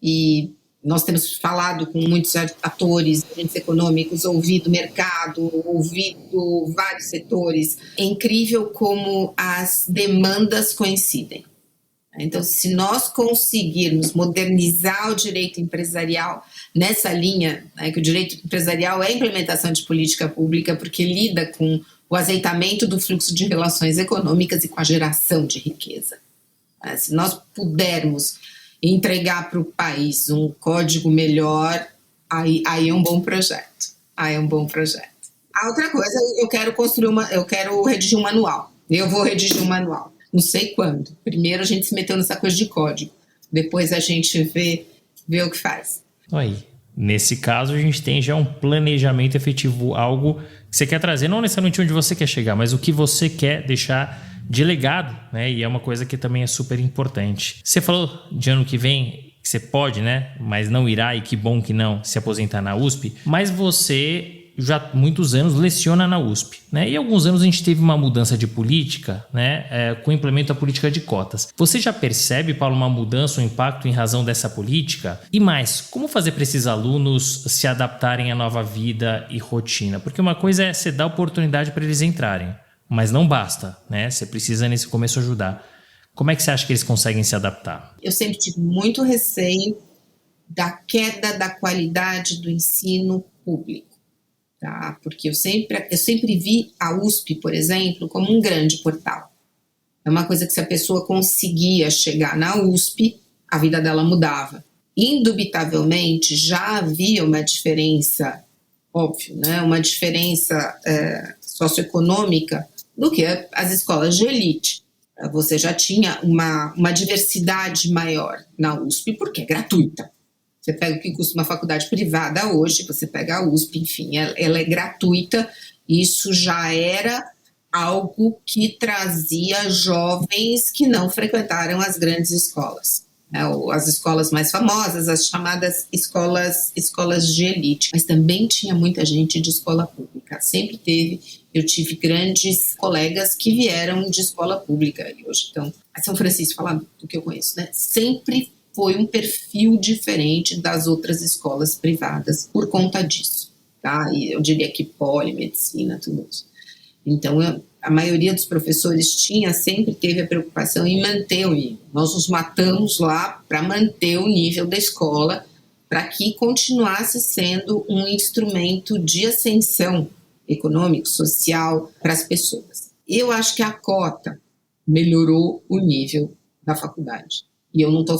e nós temos falado com muitos atores, agentes econômicos, ouvido mercado, ouvido vários setores. É incrível como as demandas coincidem. Então, se nós conseguirmos modernizar o direito empresarial nessa linha, né, que o direito empresarial é a implementação de política pública porque lida com o azeitamento do fluxo de relações econômicas e com a geração de riqueza. Se nós pudermos entregar para o país um código melhor, aí é um bom projeto. Aí é um bom projeto. A outra coisa, eu quero redigir um manual. Eu vou redigir um manual. Não sei quando. Primeiro a gente se meteu nessa coisa de código. Depois a gente vê o que faz. Aí, nesse caso, a gente tem já um planejamento efetivo, algo que você quer trazer, não necessariamente onde você quer chegar, mas o que você quer deixar de legado, né? E é uma coisa que também é super importante. Você falou de ano que vem que você pode, né? Mas não irá, e que bom que não, se aposentar na USP. Mas você já há muitos anos leciona na USP, né? E há alguns anos a gente teve uma mudança de política, né? Com o implemento da política de cotas. Você já percebe, Paulo, uma mudança, um impacto em razão dessa política? E mais, como fazer para esses alunos se adaptarem à nova vida e rotina? Porque uma coisa é você dar oportunidade para eles entrarem, mas não basta, né? Você precisa nesse começo ajudar. Como é que você acha que eles conseguem se adaptar? Eu sempre tive muito receio da queda da qualidade do ensino público, tá? Porque eu sempre vi a USP, por exemplo, como um grande portal. É uma coisa que se a pessoa conseguia chegar na USP, a vida dela mudava. Indubitavelmente já havia uma diferença, óbvio, né? Uma diferença socioeconômica do que as escolas de elite. Você já tinha uma diversidade maior na USP, porque é gratuita. Você pega o que custa uma faculdade privada hoje, você pega a USP, enfim, ela é gratuita. Isso já era algo que trazia jovens que não frequentaram as grandes escolas. né, as escolas mais famosas, as chamadas escolas de elite, mas também tinha muita gente de escola pública, sempre teve. Eu tive grandes colegas que vieram de escola pública e hoje estão a São Francisco, falando do que eu conheço, né? Sempre foi um perfil diferente das outras escolas privadas por conta disso, tá? E eu diria que medicina, tudo isso. Então, a maioria dos professores sempre teve a preocupação em manter o nível. Nós nos matamos lá para manter o nível da escola, para que continuasse sendo um instrumento de ascensão econômico, social para as pessoas. Eu acho que a cota melhorou o nível da faculdade. E eu não estou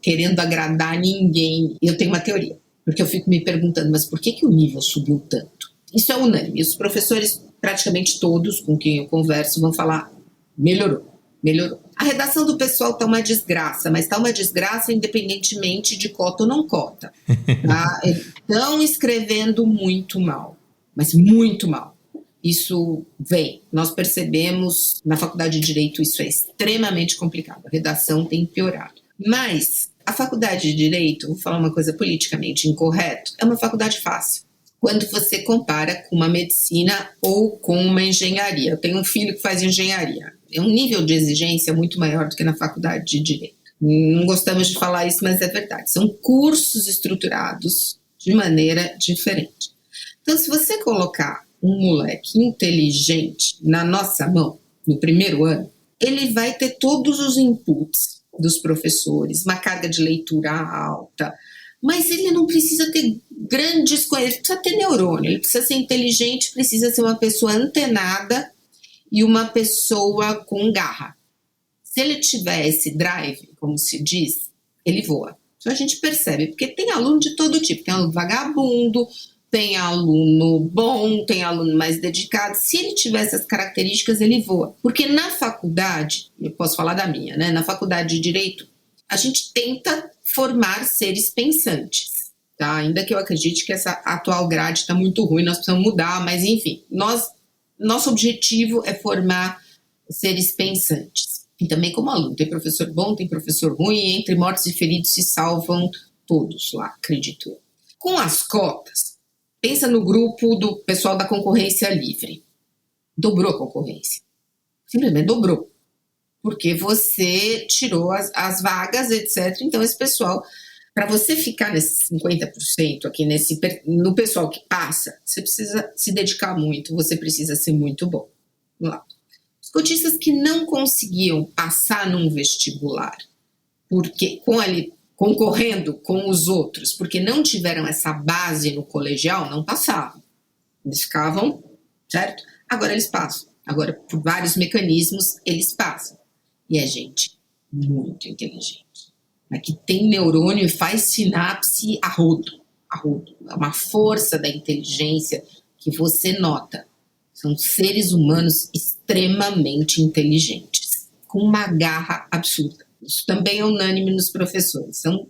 querendo agradar ninguém. Eu tenho uma teoria, porque eu fico me perguntando, mas por que o nível subiu tanto? Isso é unânime. Os professores, praticamente todos com quem eu converso, vão falar, melhorou. A redação do pessoal está uma desgraça, mas está uma desgraça independentemente de cota ou não cota. Tá? Eles estão escrevendo muito mal, mas muito mal. Isso vem. Nós percebemos, na Faculdade de Direito, isso é extremamente complicado. A redação tem piorado. Mas a Faculdade de Direito, vou falar uma coisa politicamente incorreta, é uma faculdade fácil. Quando você compara com uma medicina ou com uma engenharia. Eu tenho um filho que faz engenharia. É um nível de exigência muito maior do que na Faculdade de Direito. Não gostamos de falar isso, mas é verdade. São cursos estruturados de maneira diferente. Então, se você colocar um moleque inteligente na nossa mão, no primeiro ano, ele vai ter todos os inputs dos professores, uma carga de leitura alta, mas ele não precisa ter grandes coisas, ele precisa ter neurônio, ele precisa ser inteligente, precisa ser uma pessoa antenada e uma pessoa com garra. Se ele tiver esse drive, como se diz, ele voa. Isso a gente percebe, porque tem aluno de todo tipo, tem aluno vagabundo, tem aluno bom, tem aluno mais dedicado. Se ele tiver essas características, ele voa. Porque na faculdade, eu posso falar da minha, né? Na Faculdade de Direito, a gente tenta formar seres pensantes, tá? Ainda que eu acredite que essa atual grade está muito ruim, nós precisamos mudar, mas enfim, nosso objetivo é formar seres pensantes. E também como aluno, tem professor bom, tem professor ruim, e entre mortos e feridos se salvam todos lá, acredito eu. Com as cotas, pensa no grupo do pessoal da concorrência livre. Dobrou a concorrência. Simplesmente dobrou. Porque você tirou as vagas, etc. Então, esse pessoal, para você ficar nesse 50% aqui, no pessoal que passa, você precisa se dedicar muito, você precisa ser muito bom. Vamos lá. Os cotistas que não conseguiam passar num vestibular, porque concorrendo com os outros, porque não tiveram essa base no colegial, não passavam. Eles ficavam, certo? Agora eles passam. Agora, por vários mecanismos, eles passam. E é gente muito inteligente. Que tem neurônio e faz sinapse a rodo. É uma força da inteligência que você nota. São seres humanos extremamente inteligentes, com uma garra absurda. Isso também é unânime nos professores. São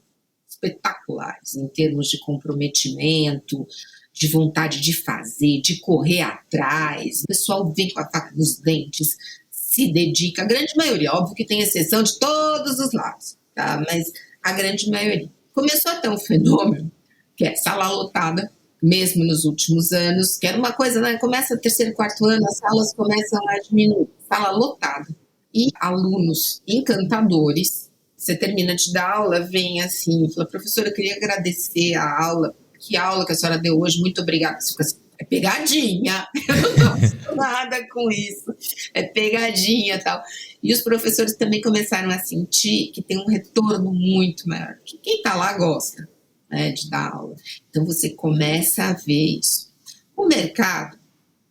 espetaculares em termos de comprometimento, de vontade de fazer, de correr atrás. O pessoal vem com a faca nos dentes, se dedica. A grande maioria, óbvio que tem exceção de todos os lados, tá? Mas a grande maioria. Começou a ter um fenômeno, que é sala lotada, mesmo nos últimos anos, que era uma coisa, né? Começa terceiro, quarto ano, as salas começam a diminuir. Sala lotada. E alunos encantadores, você termina de dar aula, vem assim, fala, professora, eu queria agradecer a aula, que aula que a senhora deu hoje, muito obrigada. Você fica assim, é pegadinha, eu não gosto nada com isso, é pegadinha e tal. E os professores também começaram a sentir que tem um retorno muito maior, que quem está lá gosta, né, de dar aula. Então você começa a ver isso. O mercado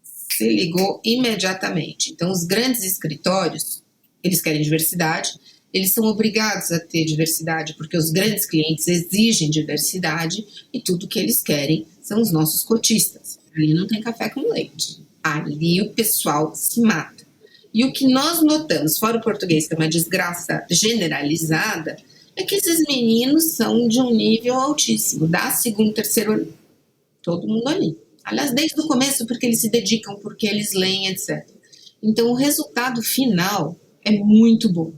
se ligou imediatamente. Então os grandes escritórios, eles querem diversidade, eles são obrigados a ter diversidade, porque os grandes clientes exigem diversidade e tudo que eles querem são os nossos cotistas. Ali não tem café com leite. Ali o pessoal se mata. E o que nós notamos, fora o português, que é uma desgraça generalizada, é que esses meninos são de um nível altíssimo, da segundo, terceiro ano. Todo mundo ali. Aliás, desde o começo, porque eles se dedicam, porque eles leem, etc. Então, o resultado final é muito bom.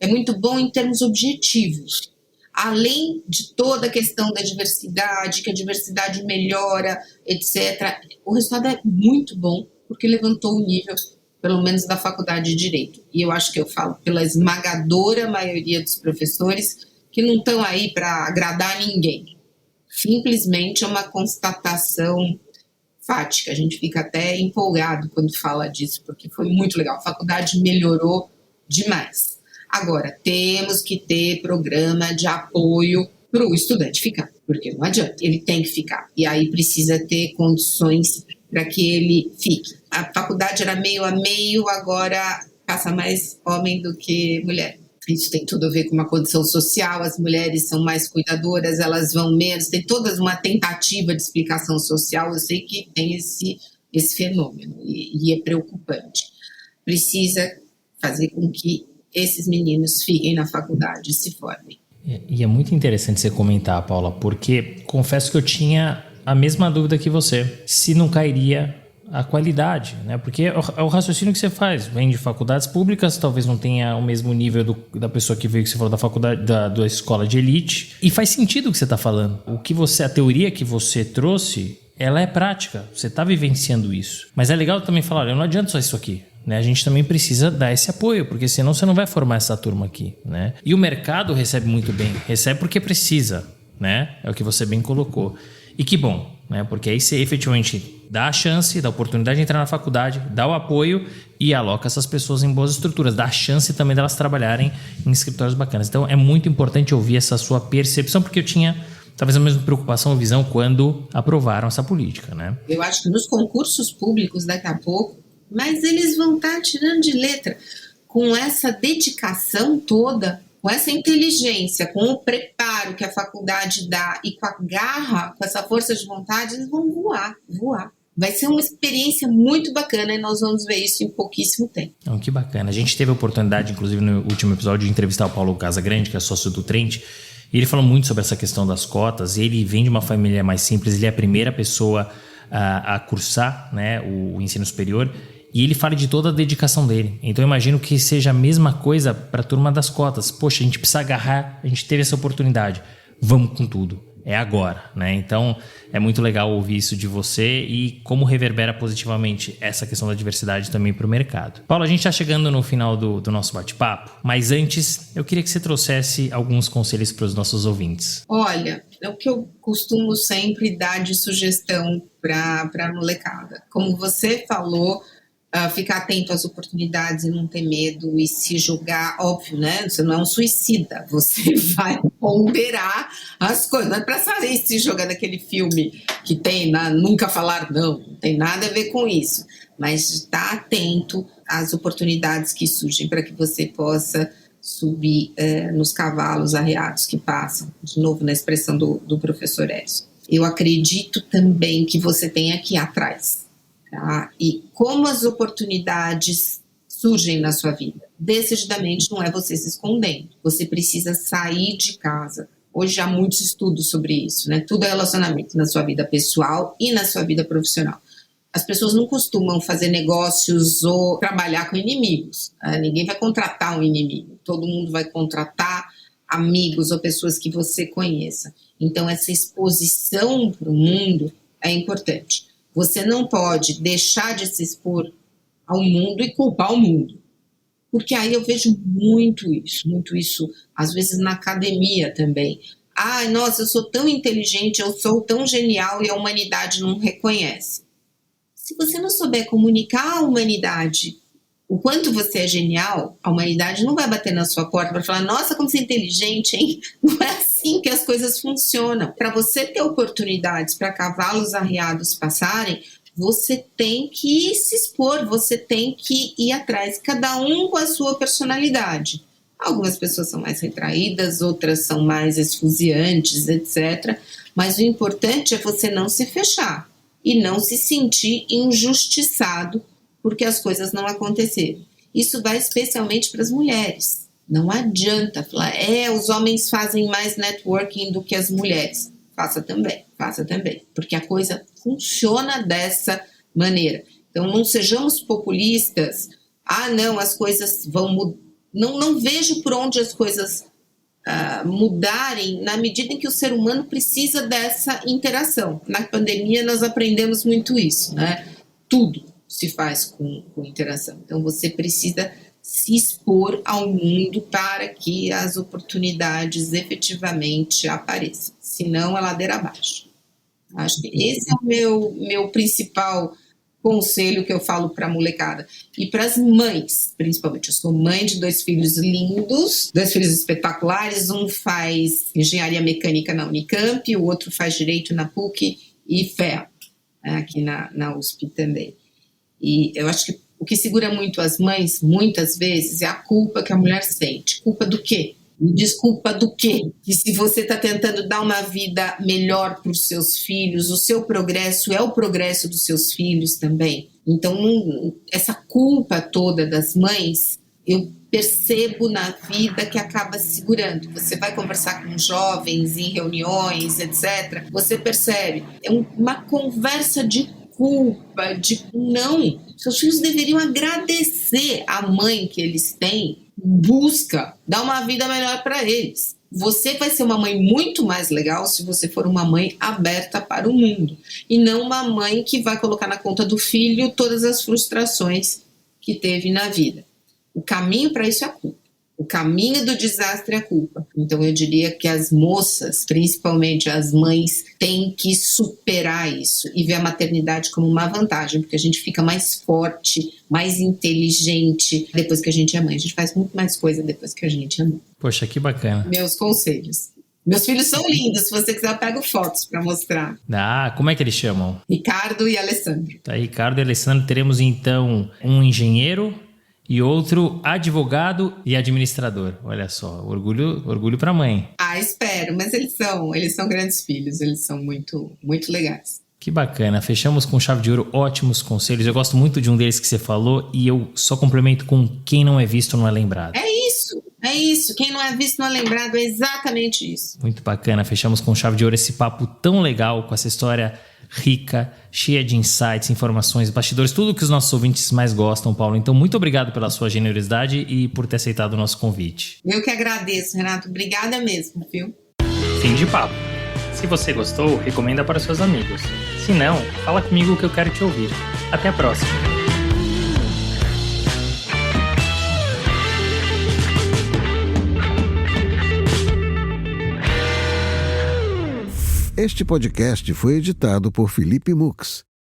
é muito bom em termos objetivos. Além de toda a questão da diversidade, que a diversidade melhora, etc., o resultado é muito bom, porque levantou o nível, pelo menos da faculdade de Direito. E eu acho que eu falo pela esmagadora maioria dos professores que não estão aí para agradar ninguém. Simplesmente é uma constatação fática. A gente fica até empolgado quando fala disso, porque foi muito legal. A faculdade melhorou demais. Agora, temos que ter programa de apoio para o estudante ficar, porque não adianta, ele tem que ficar. E aí precisa ter condições para que ele fique. A faculdade era meio a meio, agora passa mais homem do que mulher. Isso tem tudo a ver com uma condição social, as mulheres são mais cuidadoras, elas vão menos, tem toda uma tentativa de explicação social, eu sei que tem esse fenômeno e é preocupante. Precisa fazer com que esses meninos fiquem na faculdade e se formem. E é muito interessante você comentar, Paula, porque confesso que eu tinha a mesma dúvida que você, se não cairia a qualidade, né? Porque é o raciocínio que você faz, vem de faculdades públicas, talvez não tenha o mesmo nível da pessoa que veio, que você falou, da faculdade, da escola de elite, e faz sentido o que você está falando. A teoria que você trouxe, ela é prática, você está vivenciando isso. Mas é legal também falar, olha, não adianta só isso aqui, né? A gente também precisa dar esse apoio, porque senão você não vai formar essa turma aqui, né? E o mercado recebe muito bem, recebe porque precisa, né? É o que você bem colocou. E que bom, né? Porque aí você efetivamente dá a chance, dá a oportunidade de entrar na faculdade, dá o apoio e aloca essas pessoas em boas estruturas, dá a chance também delas trabalharem em escritórios bacanas. Então é muito importante ouvir essa sua percepção, porque eu tinha talvez a mesma preocupação ou visão quando aprovaram essa política, né? Eu acho que nos concursos públicos daqui a pouco, mas eles vão estar tirando de letra com essa dedicação toda, com essa inteligência, com o preparo que a faculdade dá e com a garra, com essa força de vontade, eles vão voar. Vai ser uma experiência muito bacana e nós vamos ver isso em pouquíssimo tempo. Então, que bacana. A gente teve a oportunidade, inclusive no último episódio, de entrevistar o Paulo Casagrande, que é sócio do Trend, e ele falou muito sobre essa questão das cotas. Ele vem de uma família mais simples, ele é a primeira pessoa a cursar, né, o ensino superior, e ele fala de toda a dedicação dele. Então eu imagino que seja a mesma coisa para a turma das cotas. Poxa, a gente precisa agarrar, a gente teve essa oportunidade, vamos com tudo. É agora, né? Então é muito legal ouvir isso de você e como reverbera positivamente essa questão da diversidade também para o mercado. Paulo, a gente está chegando no final do nosso bate-papo, mas antes eu queria que você trouxesse alguns conselhos para os nossos ouvintes. Olha, é o que eu costumo sempre dar de sugestão para a molecada. Como você falou, ficar atento às oportunidades e não ter medo e se julgar, óbvio, né? Você não é um suicida, você vai ponderar as coisas. Não é para sair se jogar naquele filme que tem Nunca Falar Não tem nada a ver com isso. Mas estar atento às oportunidades que surgem para que você possa subir nos cavalos arreados que passam. De novo, na expressão do professor Edson. Eu acredito também que você tem que ir atrás. Tá? E como as oportunidades surgem na sua vida? Decididamente não é você se escondendo. Você precisa sair de casa. Hoje há muitos estudos sobre isso, né? Tudo é relacionamento na sua vida pessoal e na sua vida profissional. As pessoas não costumam fazer negócios ou trabalhar com inimigos. Ninguém vai contratar um inimigo. Todo mundo vai contratar amigos ou pessoas que você conheça. Então, essa exposição para o mundo é importante. Você não pode deixar de se expor ao mundo e culpar o mundo. Porque aí eu vejo muito isso, às vezes na academia também. Nossa, eu sou tão inteligente, eu sou tão genial e a humanidade não reconhece. Se você não souber comunicar à humanidade o quanto você é genial, a humanidade não vai bater na sua porta para falar, nossa, como você é inteligente, hein? Não é assim que as coisas funcionam. Para você ter oportunidades para cavalos arriados passarem, você tem que se expor, você tem que ir atrás, cada um com a sua personalidade. Algumas pessoas são mais retraídas, outras são mais esfuziantes, etc. Mas o importante é você não se fechar e não se sentir injustiçado porque as coisas não aconteceram. Isso vai especialmente para as mulheres. Não adianta falar, os homens fazem mais networking do que as mulheres. Faça também, porque a coisa funciona dessa maneira. Então, não sejamos populistas. Não, as coisas vão mudar. Não vejo por onde as coisas mudarem na medida em que o ser humano precisa dessa interação. Na pandemia nós aprendemos muito isso, né? Tudo se faz com interação. Então você precisa se expor ao mundo para que as oportunidades efetivamente apareçam. Senão é ladeira abaixo. Acho que esse é o meu principal conselho que eu falo para a molecada. E para as mães, principalmente. Eu sou mãe de 2 filhos lindos, 2 filhos espetaculares. Um faz engenharia mecânica na Unicamp, o outro faz direito na PUC e FEA, aqui na USP também. E eu acho que o que segura muito as mães, muitas vezes, é a culpa que a mulher sente. Culpa do quê? Desculpa do quê? Que se você está tentando dar uma vida melhor para os seus filhos, o seu progresso é o progresso dos seus filhos também. Então, essa culpa toda das mães, eu percebo na vida que acaba se segurando. Você vai conversar com jovens em reuniões, etc. Você percebe, é uma conversa de culpa, de não. Seus filhos deveriam agradecer a mãe que eles têm, busca dar uma vida melhor para eles. Você vai ser uma mãe muito mais legal se você for uma mãe aberta para o mundo e não uma mãe que vai colocar na conta do filho todas as frustrações que teve na vida. O caminho para isso é a culpa. O caminho do desastre é a culpa. Então eu diria que as moças, principalmente as mães, têm que superar isso e ver a maternidade como uma vantagem, porque a gente fica mais forte, mais inteligente depois que a gente é mãe. A gente faz muito mais coisa depois que a gente é mãe. Poxa, que bacana. Meus conselhos. Meus filhos são lindos, se você quiser eu pego fotos para mostrar. Como é que eles chamam? Ricardo e Alessandro. Tá, Ricardo e Alessandro. Teremos então um engenheiro e outro advogado e administrador. Olha só, orgulho para a mãe. Espero, mas eles são grandes filhos, eles são muito, muito legais. Que bacana, fechamos com chave de ouro, ótimos conselhos. Eu gosto muito de um deles que você falou e eu só complemento com quem não é visto não é lembrado. É isso, quem não é visto não é lembrado, é exatamente isso. Muito bacana, fechamos com chave de ouro esse papo tão legal, com essa história rica, cheia de insights, informações, bastidores, tudo que os nossos ouvintes mais gostam, Paulo. Então, muito obrigado pela sua generosidade e por ter aceitado o nosso convite. Eu que agradeço, Renato. Obrigada mesmo, viu? Fim de papo. Se você gostou, recomenda para os seus amigos. Se não, fala comigo que eu quero te ouvir. Até a próxima. Este podcast foi editado por Felipe Mux.